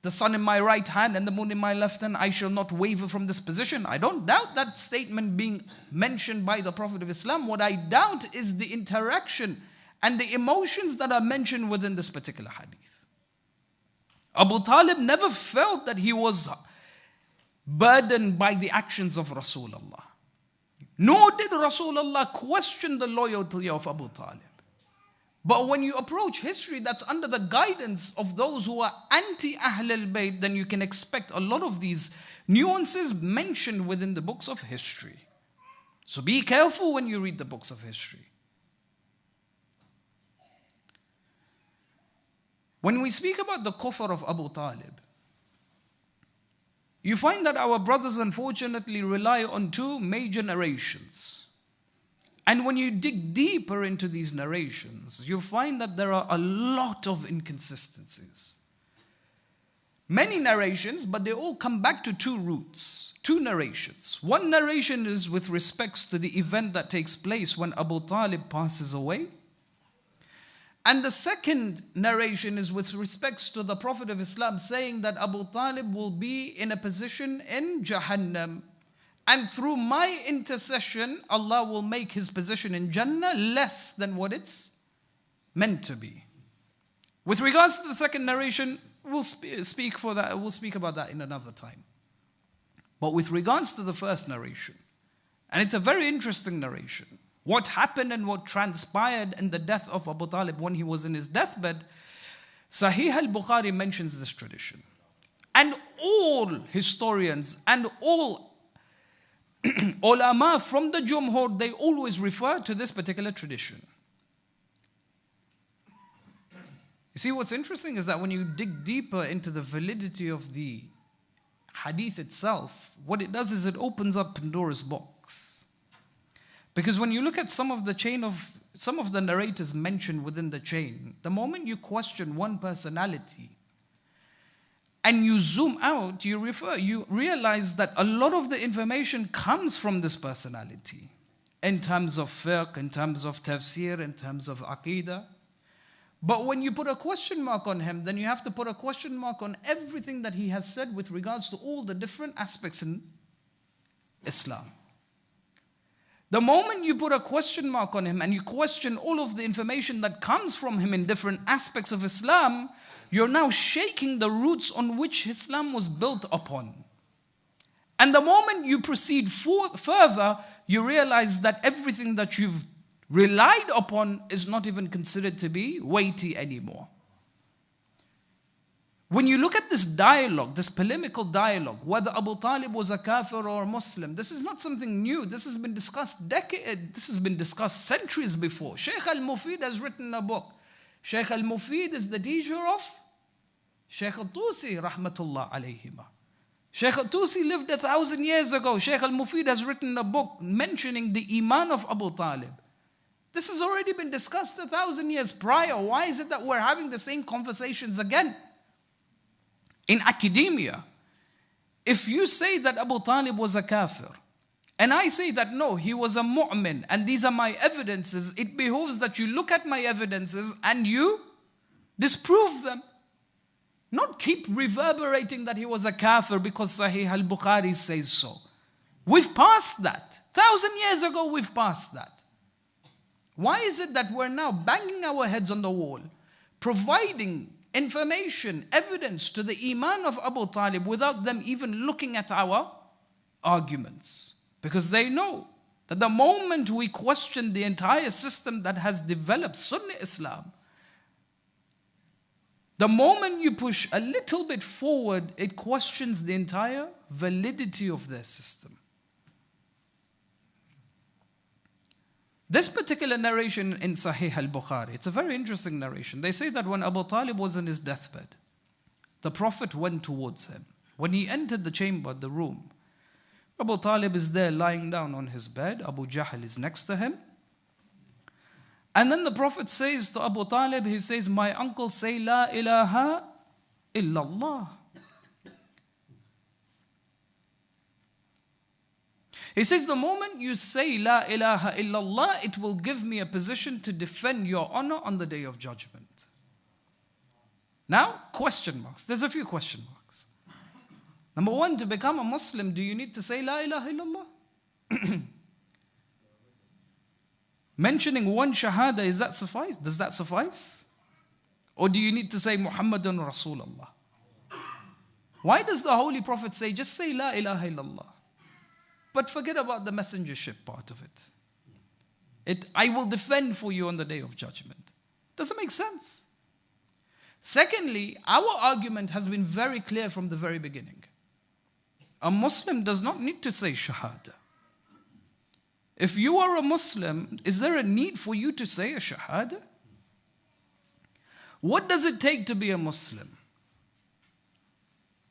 the sun in my right hand and the moon in my left hand, I shall not waver from this position. I don't doubt that statement being mentioned by the Prophet of Islam. What I doubt is the interaction and the emotions that are mentioned within this particular hadith. Abu Talib never felt that he was burdened by the actions of Rasulullah. Nor did Rasulullah question the loyalty of Abu Talib. But when you approach history that's under the guidance of those who are anti-Ahl al-Bayt, then you can expect a lot of these nuances mentioned within the books of history. So be careful when you read the books of history. When we speak about the kufr of Abu Talib, you find that our brothers unfortunately rely on two major narrations. And when you dig deeper into these narrations, you find that there are a lot of inconsistencies. Many narrations, but they all come back to two roots, two narrations. One narration is with respects to the event that takes place when Abu Talib passes away. And the second narration is with respects to the Prophet of Islam saying that Abu Talib will be in a position in Jahannam. And through my intercession, Allah will make his position in Jannah less than what it's meant to be. With regards to the second narration, we'll speak about that in another time. But with regards to the first narration, and it's a very interesting narration, what happened and what transpired in the death of Abu Talib when he was in his deathbed, Sahih al-Bukhari mentions this tradition. And all historians and all ulama from the Jumhur, they always refer to this particular tradition. You see, what's interesting is that when you dig deeper into the validity of the hadith itself, what it does is it opens up Pandora's box. Because when you look at some of the narrators mentioned within the chain, the moment you question one personality and you zoom out, you realize that a lot of the information comes from this personality in terms of fiqh, in terms of tafsir, in terms of aqidah. But when you put a question mark on him, then you have to put a question mark on everything that he has said with regards to all the different aspects in Islam. The moment you put a question mark on him and you question all of the information that comes from him in different aspects of Islam, you're now shaking the roots on which Islam was built upon. And the moment you proceed further, you realize that everything that you've relied upon is not even considered to be weighty anymore. When you look at this dialogue, this polemical dialogue, whether Abu Talib was a kafir or a Muslim, this is not something new. This has been discussed centuries before. Shaykh al-Mufid has written a book. Shaykh al-Mufid is the teacher of Shaykh al-Tusi, rahmatullah alayhima. Shaykh al-Tusi lived 1,000 years ago. Shaykh al-Mufid has written a book mentioning the iman of Abu Talib. This has already been discussed 1,000 years prior. Why is it that we're having the same conversations again? In academia, if you say that Abu Talib was a kafir, and I say that no, he was a mu'min, and these are my evidences, it behoves that you look at my evidences and you disprove them. Not keep reverberating that he was a kafir because Sahih al-Bukhari says so. We've passed that. 1,000 years ago, we've passed that. Why is it that we're now banging our heads on the wall, providing information, evidence to the iman of Abu Talib without them even looking at our arguments? Because they know that the moment we question the entire system that has developed Sunni Islam, the moment you push a little bit forward, it questions the entire validity of their system. This particular narration in Sahih al-Bukhari, it's a very interesting narration. They say that when Abu Talib was in his deathbed, the Prophet went towards him. When he entered the chamber, the room, Abu Talib is there lying down on his bed. Abu Jahl is next to him. And then the Prophet says to Abu Talib, he says, my uncle, say La ilaha illallah. He says, the moment you say La ilaha illallah, it will give me a position to defend your honor on the day of judgment. Now, question marks. There's a few question marks. Number one, to become a Muslim, do you need to say La ilaha illallah? Mentioning one shahada, is that suffice? Does that suffice? Or do you need to say Muhammadun Rasulullah? Why does the Holy Prophet say, just say La ilaha illallah? But forget about the messengership part of it. I will defend for you on the day of judgment. Does it make sense? Secondly, our argument has been very clear from the very beginning. A Muslim does not need to say shahada. If you are a Muslim, is there a need for you to say a shahada? What does it take to be a Muslim?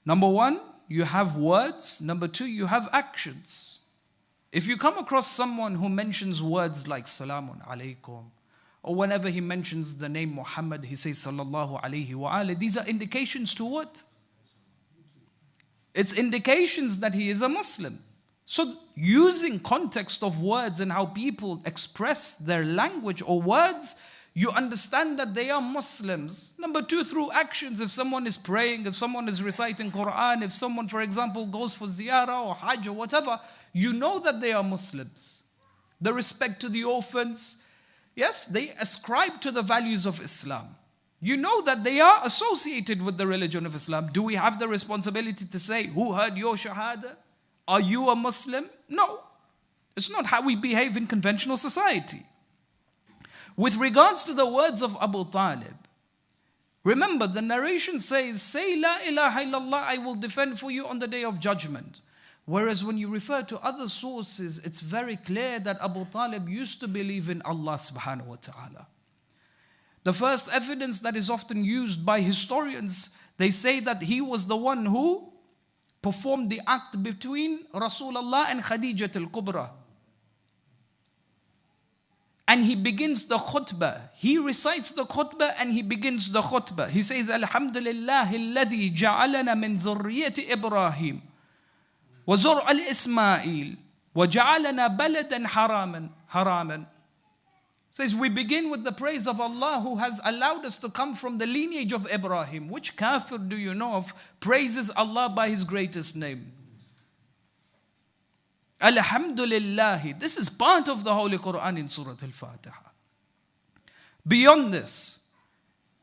Number one, you have words. Number two, you have actions. If you come across someone who mentions words like Salamun Alaikum, or whenever he mentions the name Muhammad, he says Sallallahu Alaihi Wa Alaihi, these are indications to what? It's indications that he is a Muslim. So using context of words and how people express their language or words, you understand that they are Muslims. Number two, through actions. If someone is praying, if someone is reciting Quran, if someone, for example, goes for ziyarah or hajj or whatever, you know that they are Muslims. The respect to the orphans, yes, they ascribe to the values of Islam. You know that they are associated with the religion of Islam. Do we have the responsibility to say, who heard your shahada? Are you a Muslim? No. It's not how we behave in conventional society. With regards to the words of Abu Talib, remember the narration says, say La ilaha illallah, I will defend for you on the day of judgment. Whereas when you refer to other sources, it's very clear that Abu Talib used to believe in Allah subhanahu wa ta'ala. The first evidence that is often used by historians, they say that he was the one who performed the act between Rasulullah and Khadijat al-Kubra. And he begins the khutbah. He recites the khutbah and he begins the khutbah. He says, Alhamdulillah alladhi ja'alana min dhurriyyati Ibrahim wa zur al-Ismail wa ja'alana baladan haraman. Says, we begin with the praise of Allah who has allowed us to come from the lineage of Ibrahim. Which kafir do you know of praises Allah by his greatest name? Alhamdulillah. This is part of the Holy Quran in Surah Al-Fatiha. Beyond this,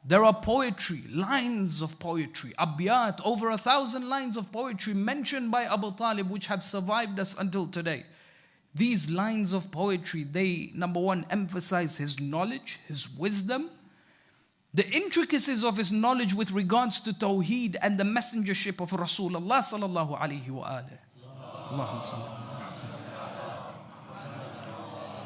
there are poetry, lines of poetry, abiyat, over 1,000 lines of poetry mentioned by Abu Talib which have survived us until today. These lines of poetry, they, number one, emphasize his knowledge, his wisdom, the intricacies of his knowledge with regards to Tawheed and the messengership of Rasulullah sallallahu alayhi wa alihi.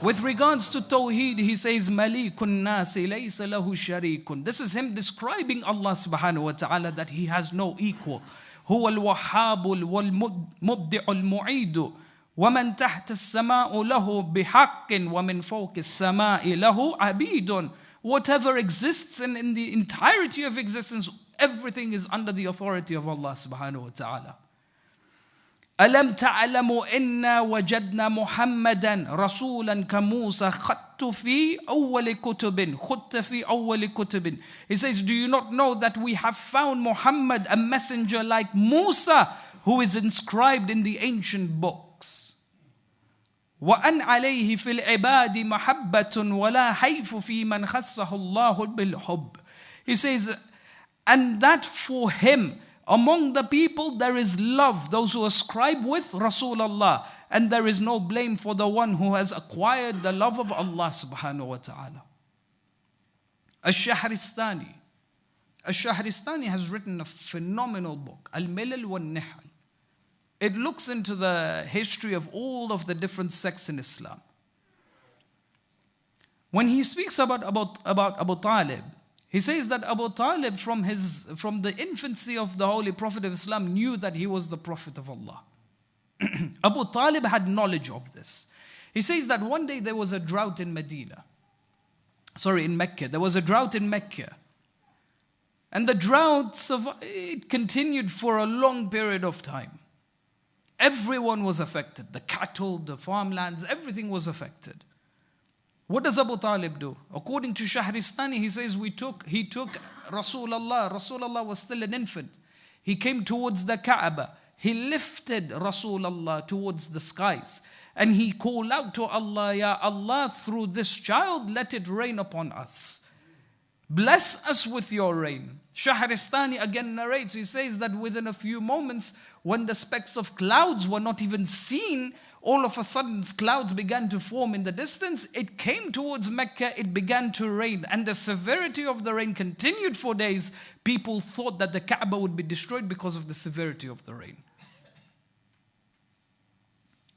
With regards to Tawheed, he says, Malikun nasi laysa lahu sharikun. This is him describing Allah subhanahu wa ta'ala that he has no equal. Huwa al-wahhabu wal-mubdi'u al-mu'idu. وَمَنْ تَحْتَ السَّمَاءُ لَهُ بِحَقٍّ وَمِنْ فَوْقِ السَّمَاءِ لَهُ عَبِيدٌ. Whatever exists and in the entirety of existence, everything is under the authority of Allah subhanahu wa ta'ala. أَلَمْ تَعْلَمُوا إِنَّا وَجَدْنَا مُحَمَّدًا رَسُولًا كَمُوسَى خَطُّ فِي أَوَّلِ كُتُبٍ. He says, do you not know that we have found Muhammad, a messenger like Musa, who is inscribed in the ancient books? وَأَنْ عَلَيْهِ فِي الْعِبَادِ مَحَبَّةٌ وَلَا حَيْفُ فِي مَنْ خَصَّهُ اللَّهُ بِالْحُبِّ. He says, and that for him, among the people there is love, those who ascribe with Rasulullah, and there is no blame for the one who has acquired the love of Allah subhanahu wa ta'ala. Al-Shahristani has written a phenomenal book, Al-Milal wal-Nihal. It looks into the history of all of the different sects in Islam. When he speaks about Abu Talib, He says that Abu Talib from the infancy of the Holy Prophet of Islam knew that he was the Prophet of Allah. Abu Talib had knowledge of this. He says that one day there was a drought in Mecca. There was a drought in Mecca. And the drought it continued for a long period of time. Everyone was affected. The cattle, the farmlands, everything was affected. What does Abu Talib do? According to Shahristani, he says he took Rasulullah. Rasulullah was still an infant. He came towards the Kaaba. He lifted Rasulullah towards the skies. And he called out to Allah, Ya Allah, through this child, let it rain upon us. Bless us with your rain. Shahristani again narrates, he says that within a few moments, when the specks of clouds were not even seen, all of a sudden clouds began to form in the distance. It came towards Mecca, it began to rain, and the severity of the rain continued for days. People thought that the Kaaba would be destroyed because of the severity of the rain.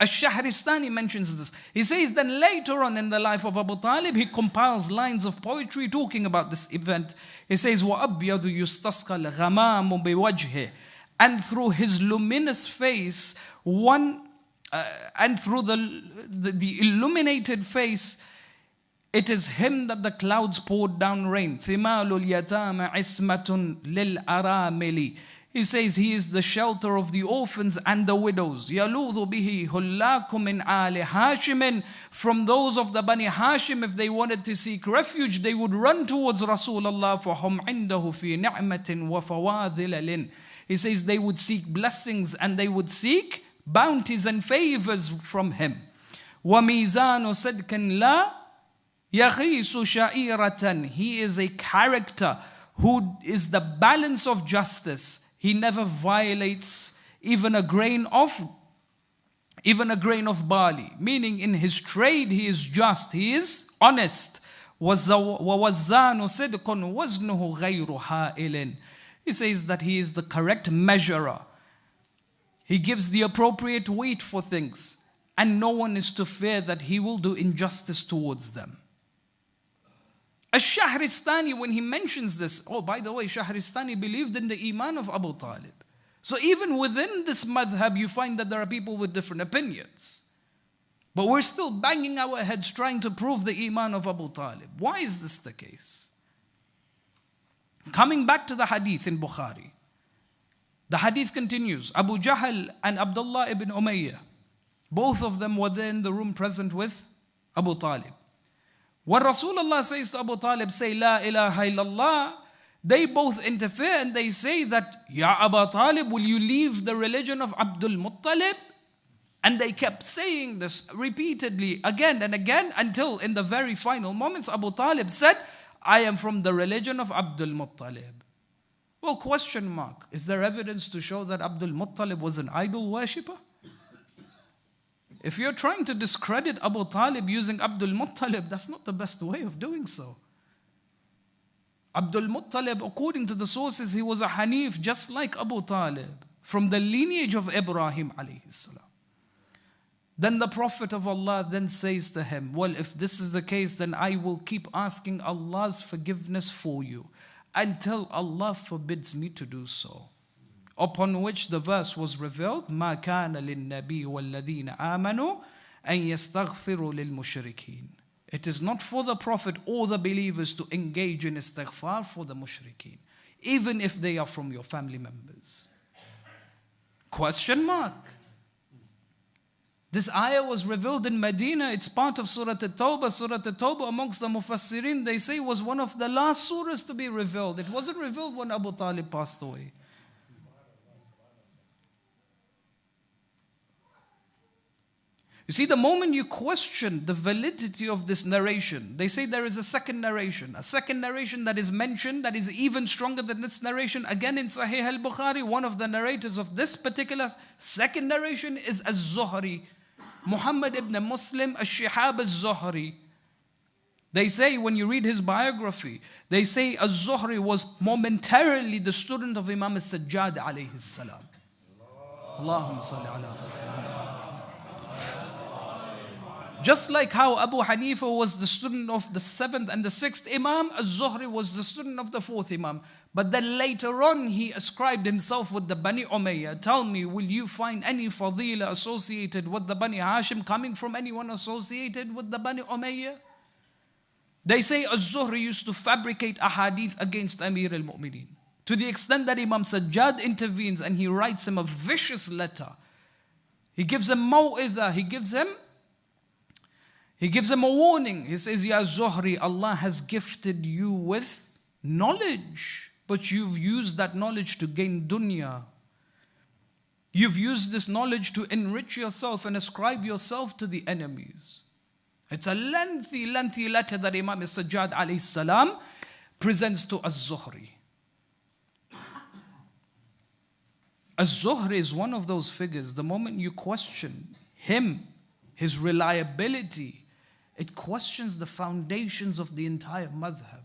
Ash-Shahristani mentions this. He says then later on in the life of Abu Talib, he compiles lines of poetry talking about this event. He says, وَأَبْيَضُ يُسْتَسْقَى الْغَمَامُ بِوَجْهِهِ. And through his luminous face, and through the illuminated face, it is him that the clouds poured down rain. ثِمَالُ الْيَتَامَ عِسْمَةٌ لِلْأَرَامِلِ. He says he is the shelter of the orphans and the widows. يَلُوذُ بِهِ هُلَّاكُ مِنْ آلِ هَاشِمٍ. From those of the Bani Hashim, if they wanted to seek refuge, they would run towards Rasulullah. فَهُمْ عِنْدَهُ فِي نِعْمَةٍ وَفَوَاذِلٍ. He says they would seek blessings and they would seek bounties and favors from him. وَمِيزَانُ صِدْقٍ لَا يَغِيسُ شَعِيرَةً. He is a character who is the balance of justice. He never violates even a grain of barley. Meaning in his trade he is just, he is honest. وَوَزَّانُ صِدْقٌ وَزْنُهُ غَيْرُ هَائِلٍ. He says that he is the correct measurer. He gives the appropriate weight for things. And no one is to fear that he will do injustice towards them. Ash-Shahristani, when he mentions this, oh, by the way, Shahristani believed in the Iman of Abu Talib. So even within this madhab, you find that there are people with different opinions. But we're still banging our heads trying to prove the Iman of Abu Talib. Why is this the case? Coming back to the hadith in Bukhari. The hadith continues. Abu Jahl and Abdullah ibn Umayyah, both of them were there in the room present with Abu Talib. When Rasulullah says to Abu Talib, say La ilaha illallah, they both interfere and they say that, Ya Abu Talib, will you leave the religion of Abdul Muttalib? And they kept saying this repeatedly again and again until in the very final moments Abu Talib said, I am from the religion of Abdul Muttalib. Well, question mark. Is there evidence to show that Abdul Muttalib was an idol worshipper? If you're trying to discredit Abu Talib using Abdul Muttalib, that's not the best way of doing so. Abdul Muttalib, according to the sources, he was a Hanif just like Abu Talib, from the lineage of Ibrahim alayhi salam. Then the Prophet of Allah then says to him, well, if this is the case, then I will keep asking Allah's forgiveness for you until Allah forbids me to do so. Upon which the verse was revealed, مَا كَانَ لِلنَّبِيِّ وَالَّذِينَ آمَنُوا أَن يَسْتَغْفِرُوا لِلْمُشْرِكِينَ. It is not for the Prophet or the believers to engage in istighfar for the mushrikeen, even if they are from your family members. Question mark. This ayah was revealed in Medina. It's part of Surah At-Tawbah. Surah At-Tawbah amongst the Mufassirin, they say, was one of the last surahs to be revealed. It wasn't revealed when Abu Talib passed away. You see, the moment you question the validity of this narration, they say there is a second narration that is mentioned that is even stronger than this narration. Again in Sahih al-Bukhari, one of the narrators of this particular second narration is Az-Zuhri, Muhammad ibn Muslim al-Shihab al-Zuhri. They say, when you read his biography, they say Az-Zuhri was momentarily the student of Imam al-Sajjad alayhi salam. Allahumma salli ala Just like how Abu Hanifa was the student of the 7th and the 6th Imam, Az-Zuhri was the student of the 4th Imam. But then later on, he ascribed himself with the Bani Umayyah. Tell me, will you find any fadila associated with the Bani Hashim coming from anyone associated with the Bani Umayyah? They say Az-Zuhri used to fabricate ahadith against Amir al-Mu'mineen, to the extent that Imam Sajjad intervenes and he writes him a vicious letter. He gives him maw'idha, he gives him a warning. He says, Ya Zuhri, Allah has gifted you with knowledge, but you've used that knowledge to gain dunya. You've used this knowledge to enrich yourself and ascribe yourself to the enemies. It's a lengthy letter that Imam Sajjad alayhi salam presents to Az-Zuhri. Az-Zuhri is one of those figures, the moment you question him, his reliability, it questions the foundations of the entire madhab.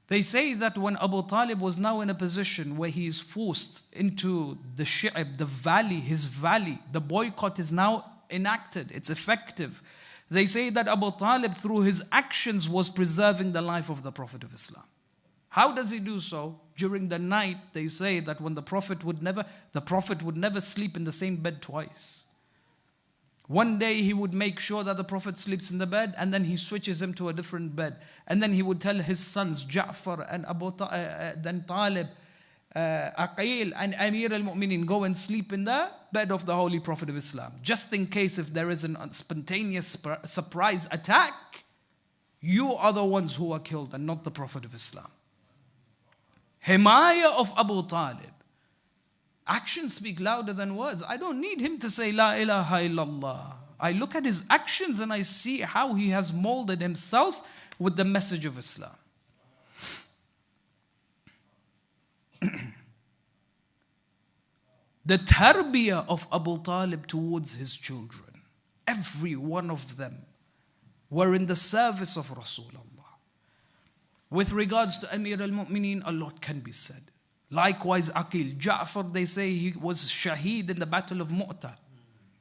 They say that when Abu Talib was now in a position where he is forced into the shi'ab, the valley, his valley, the boycott is now enacted, it's effective. They say that Abu Talib, through his actions, was preserving the life of the Prophet of Islam. How does he do so? During the night, they say that when the Prophet would never sleep in the same bed twice. One day he would make sure that the Prophet sleeps in the bed, and then he switches him to a different bed. And then he would tell his sons, Jaffer and then Talib, Aqil and Amir al-Mu'mineen, go and sleep in the bed of the Holy Prophet of Islam. Just in case if there is a spontaneous surprise attack, you are the ones who are killed and not the Prophet of Islam. Himayah of Abu Talib. Actions speak louder than words. I don't need him to say La ilaha illallah. I look at his actions and I see how he has molded himself with the message of Islam. The tarbiyah of Abu Talib towards his children, every one of them were in the service of Rasulullah. With regards to Amir al-Mu'mineen, a lot can be said. Likewise, Aqil, Jaffer, they say he was shaheed in the battle of Mu'tah.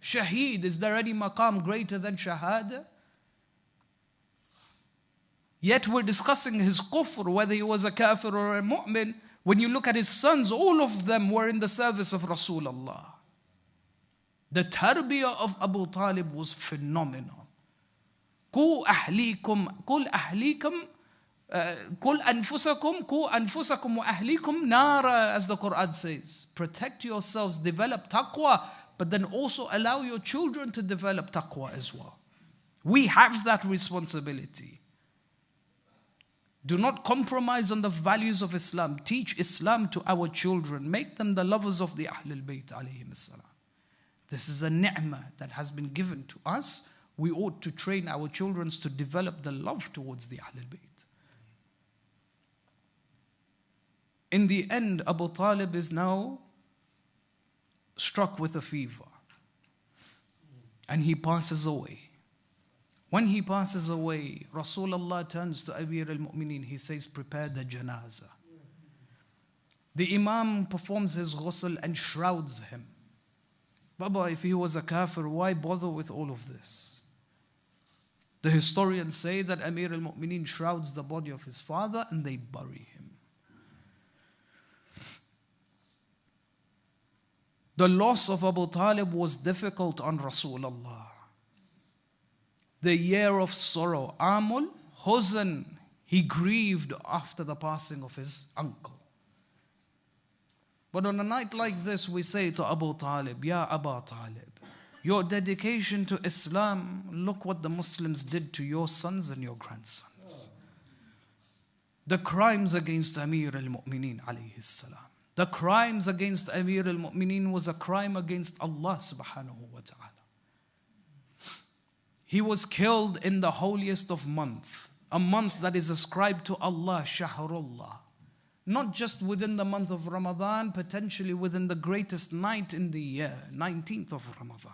Shaheed, is there any maqam greater than shahada? Yet we're discussing his kufr, whether he was a kafir or a mu'min. When you look at his sons, all of them were in the service of Rasulullah. The tarbiyah of Abu Talib was phenomenal. Qu anfusakum wa ahlikum nara, as the Quran says. Protect yourselves, develop taqwa, but then also allow your children to develop taqwa as well. We have that responsibility. Do not compromise on the values of Islam. Teach Islam to our children. Make them the lovers of the Ahlul Bayt alayhim as-salam. This is a ni'mah that has been given to us. We ought to train our children to develop the love towards the Ahlul Bayt. In the end, Abu Talib is now struck with a fever. And he passes away. When he passes away, Rasulullah turns to Amir al-Mu'mineen. He says, prepare the janazah. The Imam performs his ghusl and shrouds him. Baba, if he was a kafir, why bother with all of this? The historians say that Amir al-Mu'mineen shrouds the body of his father and they bury him. The loss of Abu Talib was difficult on Rasulullah. The year of sorrow, Amul, Huzn, he grieved after the passing of his uncle. But on a night like this, we say to Abu Talib, Ya Abu Talib, your dedication to Islam, look what the Muslims did to your sons and your grandsons. The crimes against Amir al-Mu'mineen alayhi salam. The crimes against Amir al-Mu'mineen was a crime against Allah subhanahu wa ta'ala. He was killed in the holiest of months, a month that is ascribed to Allah, Shahrullah. Not just within the month of Ramadan, potentially within the greatest night in the year, 19th of Ramadan.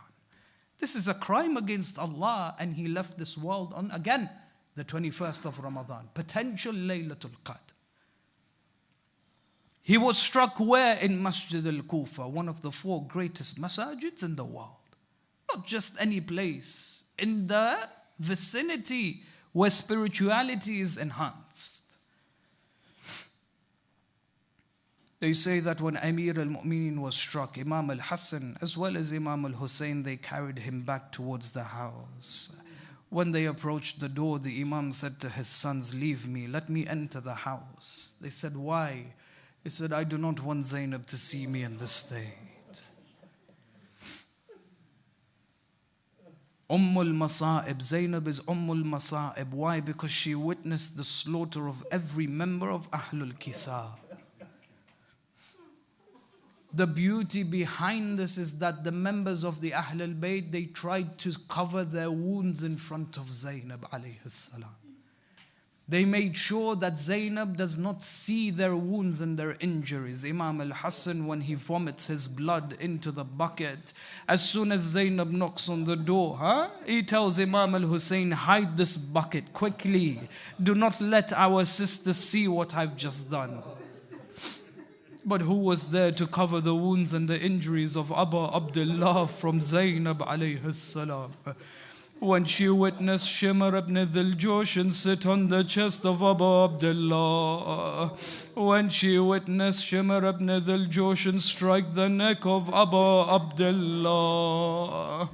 This is a crime against Allah, and he left this world on, again, the 21st of Ramadan, potential Laylatul Qadr. He was struck where? In Masjid al-Kufa, one of the 4 greatest masajids in the world. Not just any place, in the vicinity where spirituality is enhanced. They say that when Amir al-Mu'mineen was struck, Imam al-Hassan as well as Imam al-Hussein, they carried him back towards the house. When they approached the door, the Imam said to his sons, "Leave me, let me enter the house." They said, "Why?" He said, "I do not want Zainab to see me in this state." Masa'ib, Zainab is Masa'ib. Why? Because she witnessed the slaughter of every member of Ahlul Kisa. The beauty behind this is that the members of the Ahlul Bayt, they tried to cover their wounds in front of Zainab alayhi salam. They made sure that Zainab does not see their wounds and their injuries. Imam al-Hassan, when he vomits his blood into the bucket, as soon as Zainab knocks on the door, he tells Imam al-Hussein, "Hide this bucket quickly. Do not let our sister see what I've just done." But who was there to cover the wounds and the injuries of Abu Abdullah from Zainab alayhi salam? When she witnessed Shimr ibn Dhil-Joshan sit on the chest of Abu Abdullah, when she witnessed Shimr ibn Dhil-Joshan strike the neck of Abu Abdullah,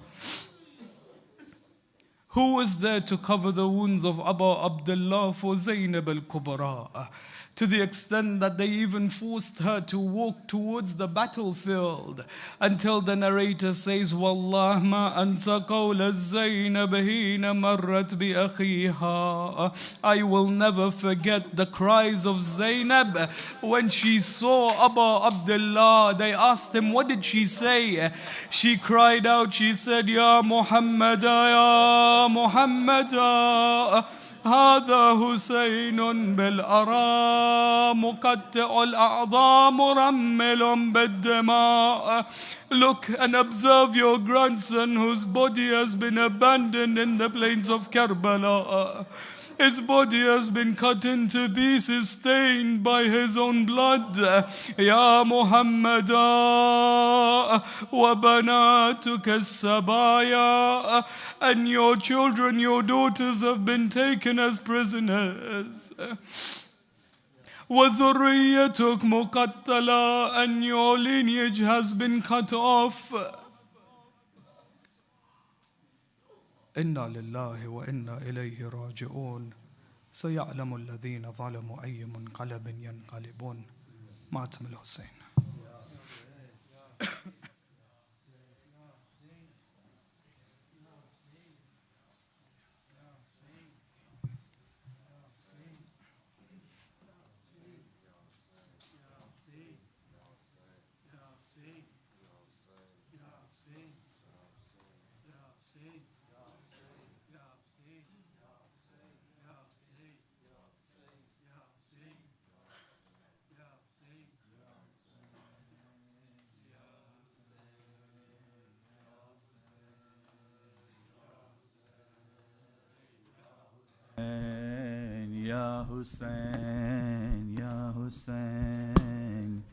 who was there to cover the wounds of Abu Abdullah for Zainab al-Kubra? To the extent that they even forced her to walk towards the battlefield, until the narrator says, "Wallah ma ansa qawla Zainab hina marrat bi akhiha." I will never forget the cries of Zainab when she saw Abu Abdullah. They asked him, "What did she say?" She cried out, she said, "Ya Muhammad, ya Muhammad, هذا حسين بالأرى مقطع الأعضاء مرمل بالدماء." Look and observe your grandson whose body has been abandoned in the plains of Karbala. His body has been cut into pieces, stained by his own blood. Ya Muhammad wa banatuka sabaya, and your children, your daughters have been taken as prisoners. Wa dhurriyatuk muqattala, and your lineage has been cut off. إنا لله وإنا إليه راجعون سيعلم الذين ظلموا أي منقلب ينقلبون. ماتم الحسين. Ya Hussein, Ya Hussein.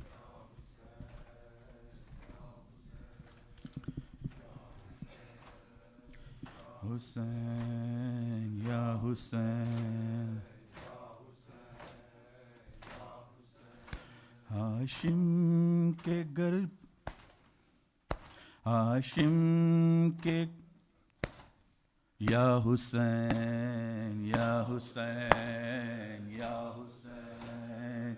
Hussein, Ya Hussein. Hashim ke garb, Hashim ke Ya Hussein, Ya Hussein, Ya Hussein.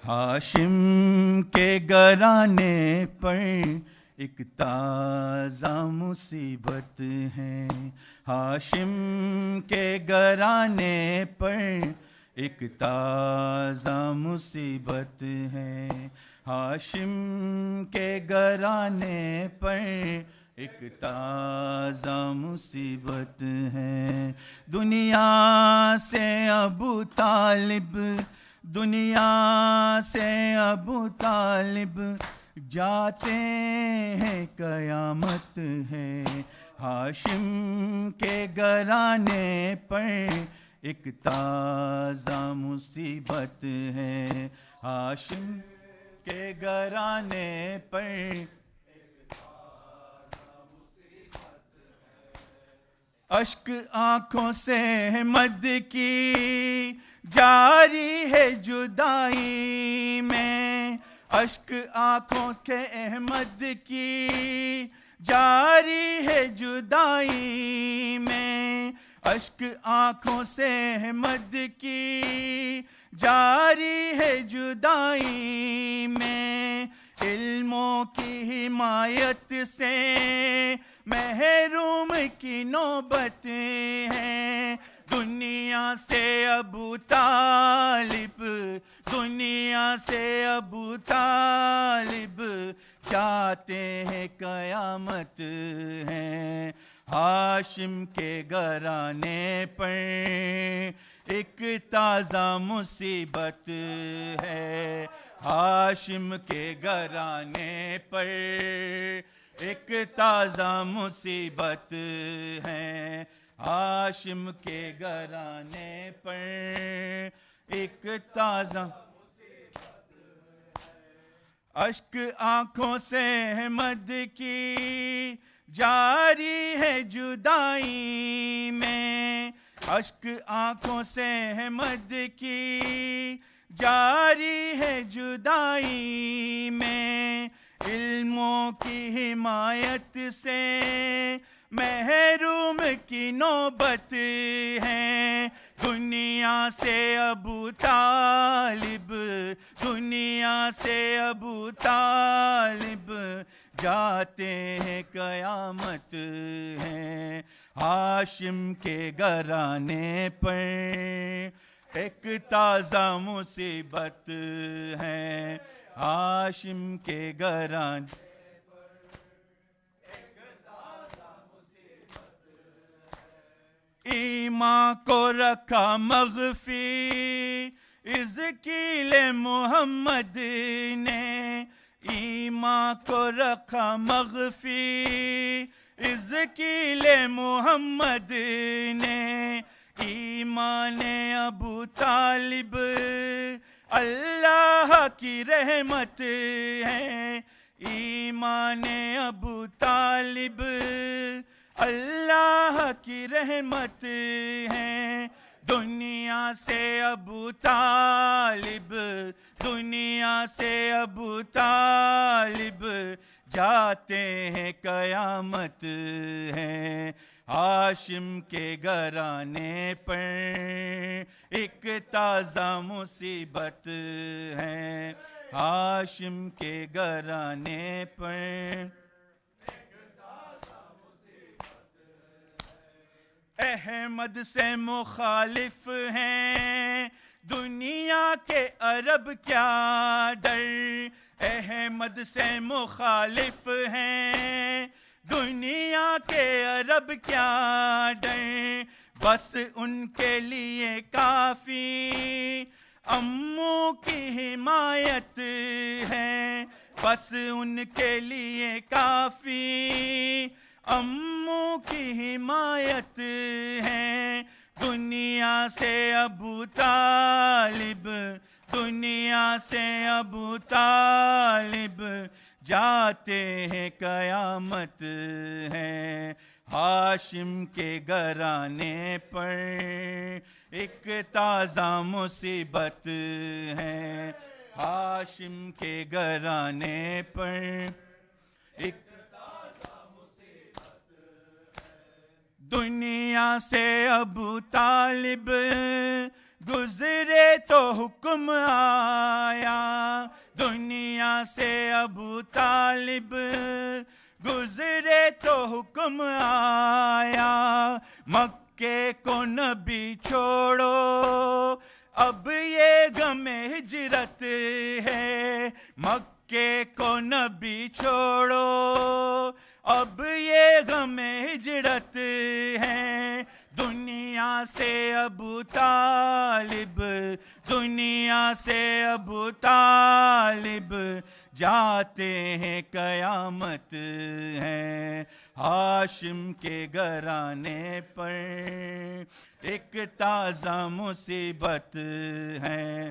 Hashim के घराने पर एक ताज़ा मुसीबत है. हाशिम के घराने पर एक ताज़ा मुसीबत है. हाशिम के घराने पर एक ताज़ा मुसीबत है. दुनिया से अबू तालिब, दुनिया से अबू तालिब जाते हैं, कयामत है. हाशिम के घराने पर एक ताज़ा मुसीबत है. हाशिम کے گھرانے پر اشک آنکھوں سے مد کی جاری ہے جدائی میں، اشک آنکھوں کے احمد کی جاری ہے جدائی میں، اشک آنکھوں سے احمد کی جاری ہے جدائی میں، علموں کی حمایت سے محروم کی نوبت ہے، دنیا سے ابو طالب، دنیا سے ابو طالب جاتے ہیں قیامت ہے، ہاشم کے گھرانے پر ایک تازہ مصیبت ہے، ہاشم کے گھرانے پر ایک تازہ مصیبت ہے، ہاشم کے گھرانے پر ایک تازہ اشک آنکھوں سے احمد کی جاری ہے جدائی میں، اشک آنکھوں سے احمد کی جاری ہے جدائی میں، علموں کی حمایت سے محروم کی نوبت ہے، دنیا سے ابو طالب، دنیا سے ابو طالب جاتے ہیں قیامت ہے، ہاشم کے گھرانے پر ایک تازہ مصیبت ہے، ہاشم کے گھرانے ایمان کو رکھا مغفی ازکیل محمد نے، ایمان کو رکھا مغفی ازکیل محمد نے، ایمان ابو طالب اللہ کی رحمت ہے، ایمان ابو طالب اللہ کی رحمت ہے، دنیا سے ابو طالب، دنیا سے ابو طالب جاتے ہیں قیامت ہے، ہاشم کے گھرانے پر ایک تازہ مصیبت ہے، ہاشم کے گھرانے پر احمد سے مخالف ہیں دنیا کے عرب کیا ڈر، احمد سے مخالف ہیں دنیا کے عرب کیا ڈر، بس ان کے لیے کافی امو کی حمایت ہے، بس ان کے لیے کافی امو کی حمایت ہے، دنیا سے ابو طالب، دنیا سے ابو طالب جاتے ہیں قیامت ہے، ہاشم کے گھرانے پر ایک تازہ مصیبت ہے، ہاشم کے گھرانے پر ایک دنیا سے ابو طالب گزرے تو حکم آیا، دنیا سے ابو طالب گزرے تو حکم آیا، مکے کو نبی چھوڑو اب یہ غم ہجرت ہے، مکے کو نبی چھوڑو اب یہ غم ہجرت ہے، دنیا سے ابو طالب، دنیا سے ابو طالب جاتے ہیں قیامت ہے، ہاشم کے گھرانے پر ایک تازہ مصیبت ہے،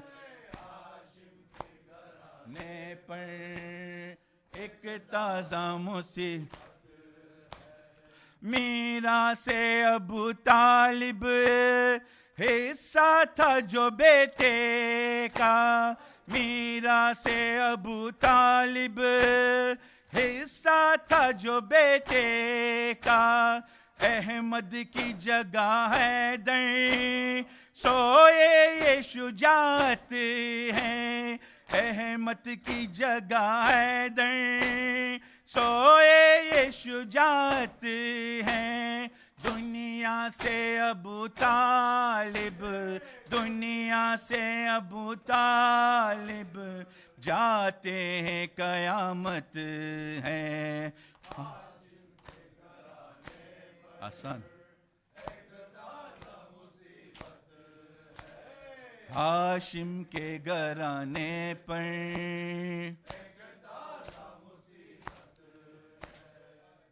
ہاشم کے گھرانے پر پر ایک تازہ مصیبت میراث ابو طالب حصہ تھا جو بیٹے کا میراث ابو طالب حصہ تھا جو بیٹے کا احمد کی جگہ ہے در سوئے یہ شجاعت ہے احمد کی جگہ ہے در سوئے یہ شجاعت ہے دنیا سے ابو طالب دنیا سے ابو طالب جاتے ہیں قیامت ہے آسان ہاشم کے گھرانے پر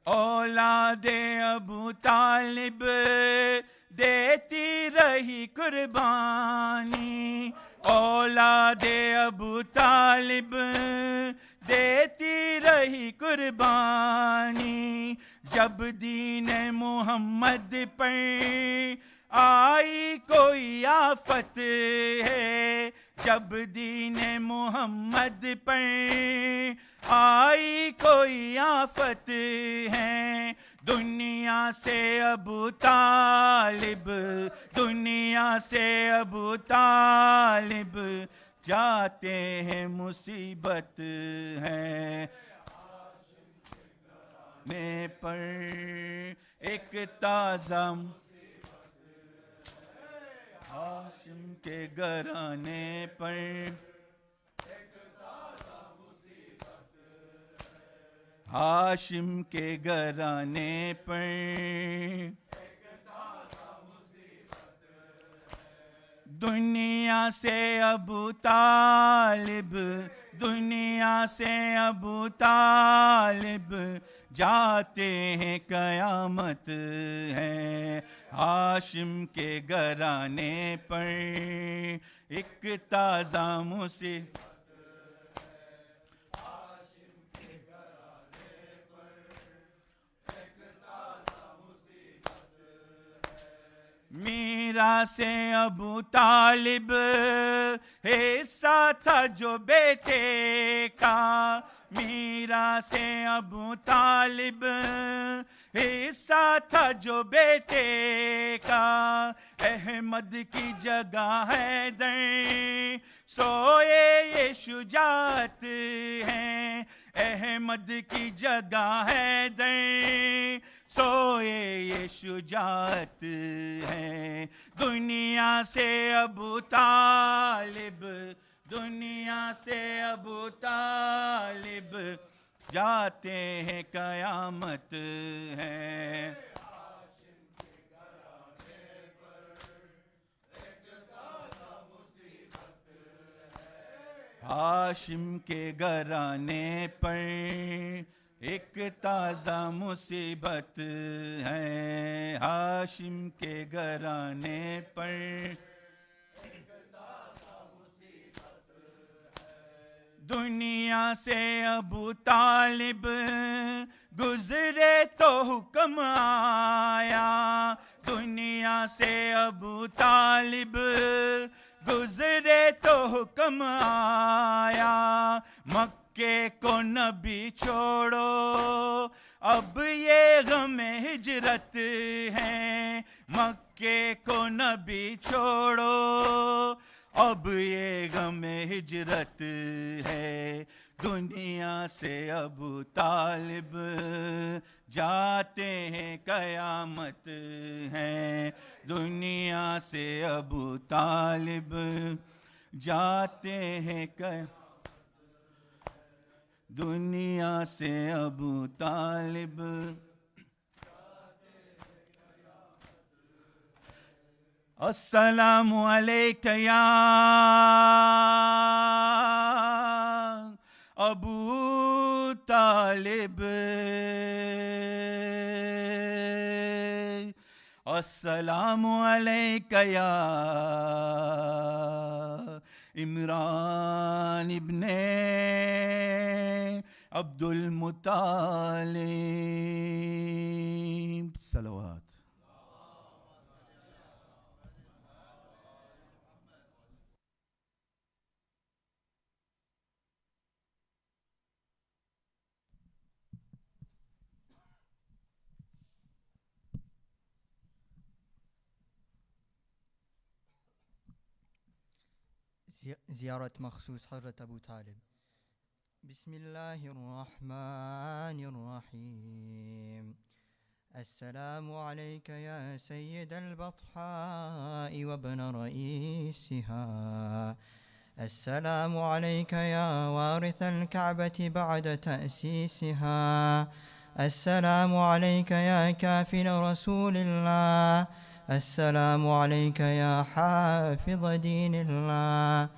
اولاد ابو طالب دیتی رہی قربانی اولاد ابو طالب دیتی رہی قربانی جب دین محمد پر آئی کوئی آفت ہے جب دین محمد پر آئی کوئی آفت ہے دنیا سے ابو طالب دنیا سے ابو طالب جاتے ہیں مصیبت ہے نے پر ایک تازہ ہاشم کے گھرانے پر ہاشم کے گھرانے پر دنیا سے ابو طالب دنیا سے ابو طالب جاتے ہیں قیامت ہے ہاشم کے گھرانے پر ایک تازہ مصیبت میراث ابو طالب حصہ تھا جو بیٹے کا میراث ابو طالب حصہ تھا جو بیٹے کا احمد کی جگہ ہے در سوئے یہ شجاعت ہے احمد کی جگہ ہے در سوئے یہ شجاعت ہے دنیا سے ابو طالب دنیا سے ابو طالب جاتے ہیں قیامت ہے ہاشم کے گھرانے پر ایک تازہ مصیبت ہے ہاشم کے گھرانے پر دنیا سے ابو طالب گزرے تو حکم آیا دنیا سے ابو طالب گزرے تو حکم آیا مکے کو نبی چھوڑو اب یہ غم ہجرت ہے مکے کو نبی چھوڑو اب یہ غم ہجرت ہے دنیا سے ابو طالب جاتے ہیں قیامت ہے دنیا سے ابو طالب جاتے ہیں دنیا سے ابو طالب السلام علیک یا ابو طالب السلام علیک یا إمران ابن عبد المطالب. صلوات. زيارة مخصوص حضرة أبو طالب. بسم الله الرحمن الرحيم. السلام عليك يا سيد البطحاء وابن رئيسها. السلام عليك يا وارث الكعبة بعد تأسيسها. السلام عليك يا كافل رسول الله. السلام عليك يا حافظ دين الله.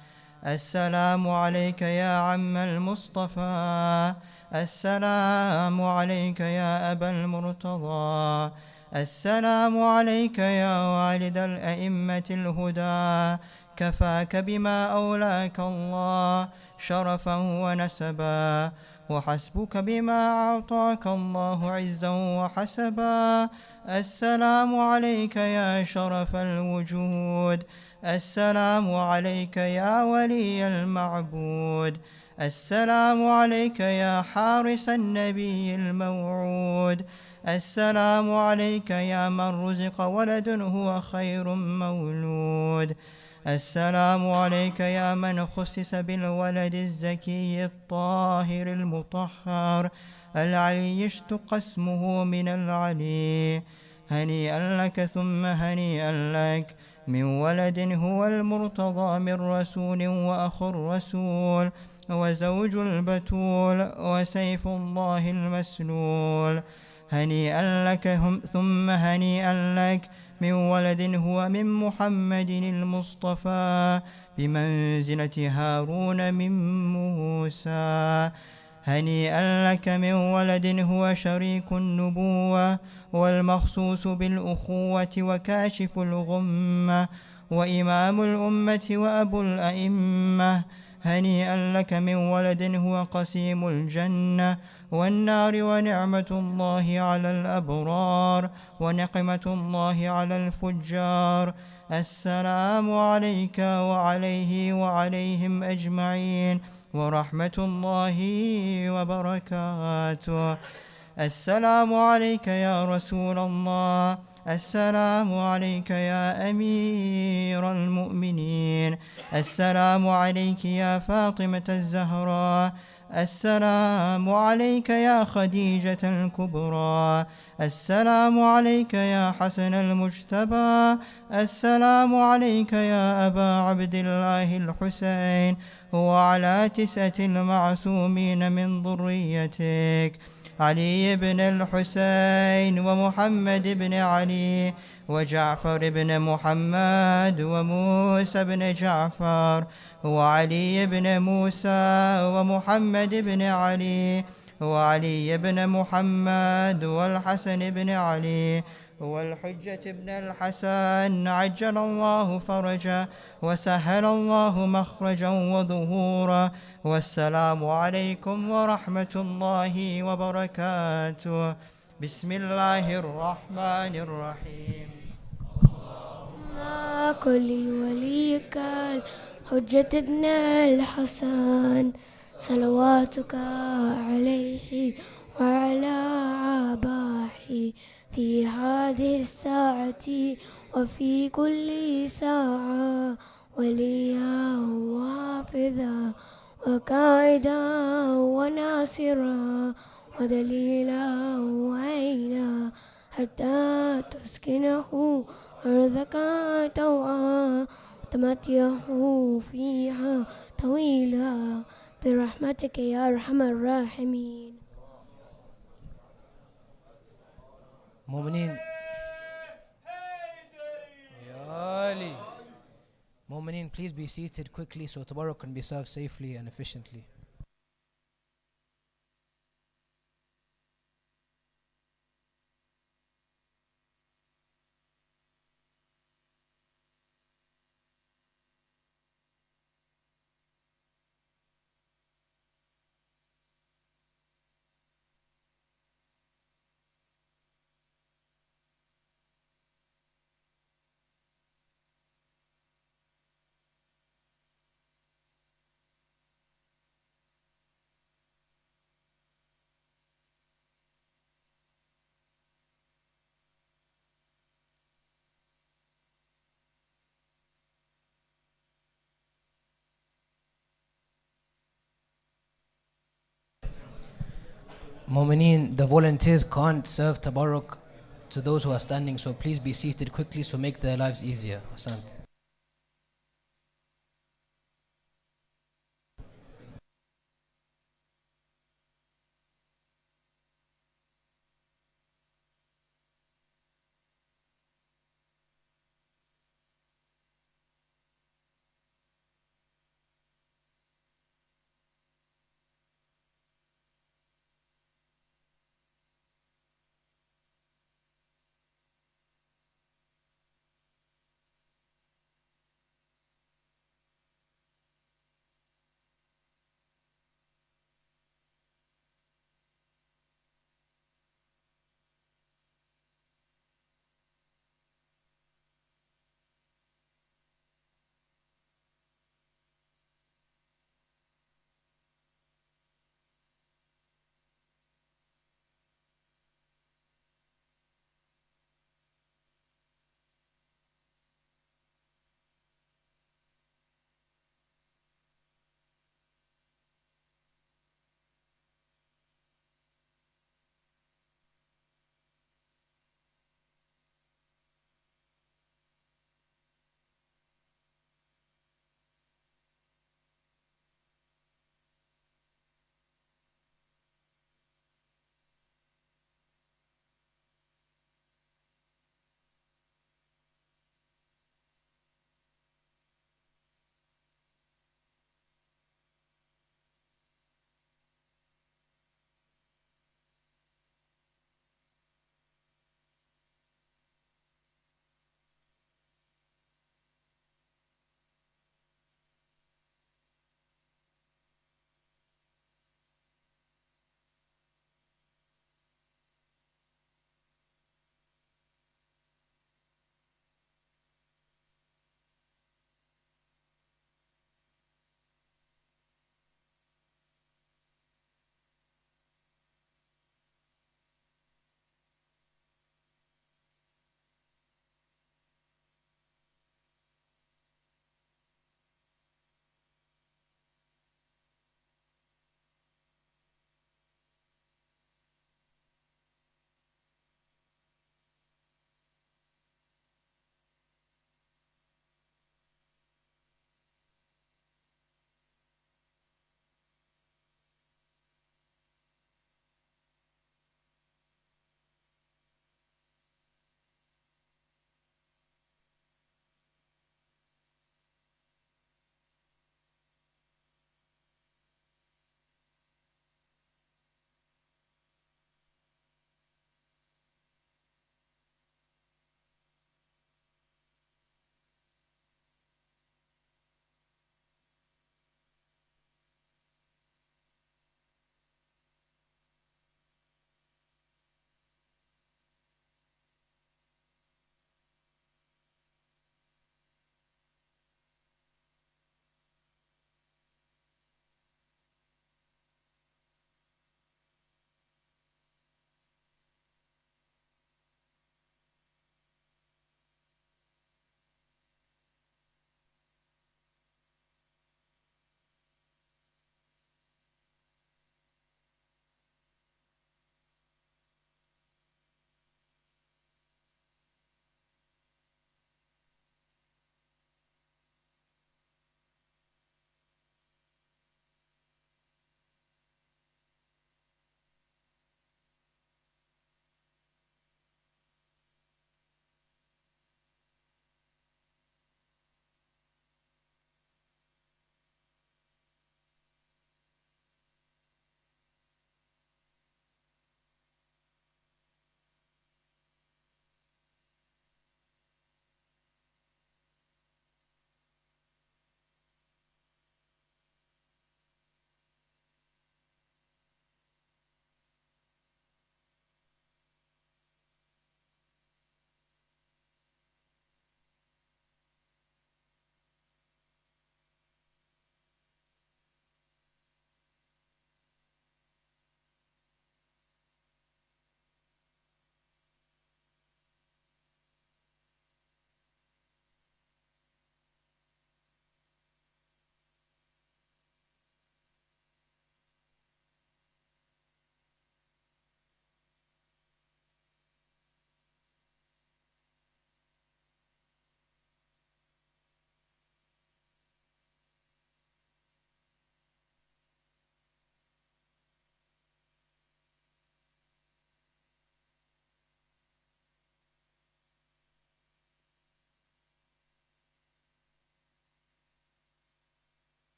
السلام عليك يا عم المصطفى. السلام عليك يا أبا المرتضى. السلام عليك يا والد الأئمة الهدى. كفاك بما أولاك الله شرفا ونسبا، وحسبك بما أعطاك الله عزا وحسبا. السلام عليك يا شرف الوجود. السلام عليك يا ولي المعبود. السلام عليك يا حارس النبي الموعود. السلام عليك يا من رزق ولد هو خير مولود. السلام عليك يا من خصص بالولد الزكي الطاهر المطهر العلي اشتق اسمه من العلي. هنيئا لك ثم هنيئا لك من ولد هو المرتضى من رسول وأخو الرسول وزوج البتول وسيف الله المسلول. هنيئا لك ثم هنيئا لك من ولد هو من محمد المصطفى بمنزلة هارون من موسى. هنيئا لك من ولد هو شريك النبوة والمخصوص بالأخوة وكاشف الغمة وإمام الأمة وأبو الأئمة. هنيئا لك من ولد هو قسيم الجنة والنار ونعمة الله على الأبرار ونقمة الله على الفجار. السلام عليك وعليه وعليهم أجمعين ورحمة الله وبركاته. السلام عليك يا رسول الله. السلام عليك يا أمير المؤمنين. السلام عليك يا فاطمة الزهراء. السلام عليك يا خديجة الكبرى. السلام عليك يا حسن المجتبى. السلام عليك يا أبا عبد الله الحسين وعلى 9 المعصومين من ذريتك علي بن الحسين ومحمد بن علي وجعفر بن محمد وموسى بن جعفر وعلي بن موسى ومحمد بن علي وعلي بن محمد والحسن بن علي والحجة بن الحسن عجل الله فرجا وسهل الله مخرجا وظهورا. والسلام عليكم ورحمة الله وبركاته. بسم الله الرحمن الرحيم. كل وليك الحجة ابن الحسن صلواتك عليه وعلى آبائه في هذه الساعة وفي كل ساعة وليا وحافظا وقائدا وناصرا ودليلا وعينا حتى تسكنه أرضك طوعا وتمتعه فيها طويلا برحمتك يا أرحم الراحمين. مؤمنين يالي. Mu'mineen, please be seated quickly so tomorrow can be served safely and efficiently. Mu'mineen, the volunteers can't serve tabarruk to those who are standing, so please be seated quickly so make their lives easier. Asante.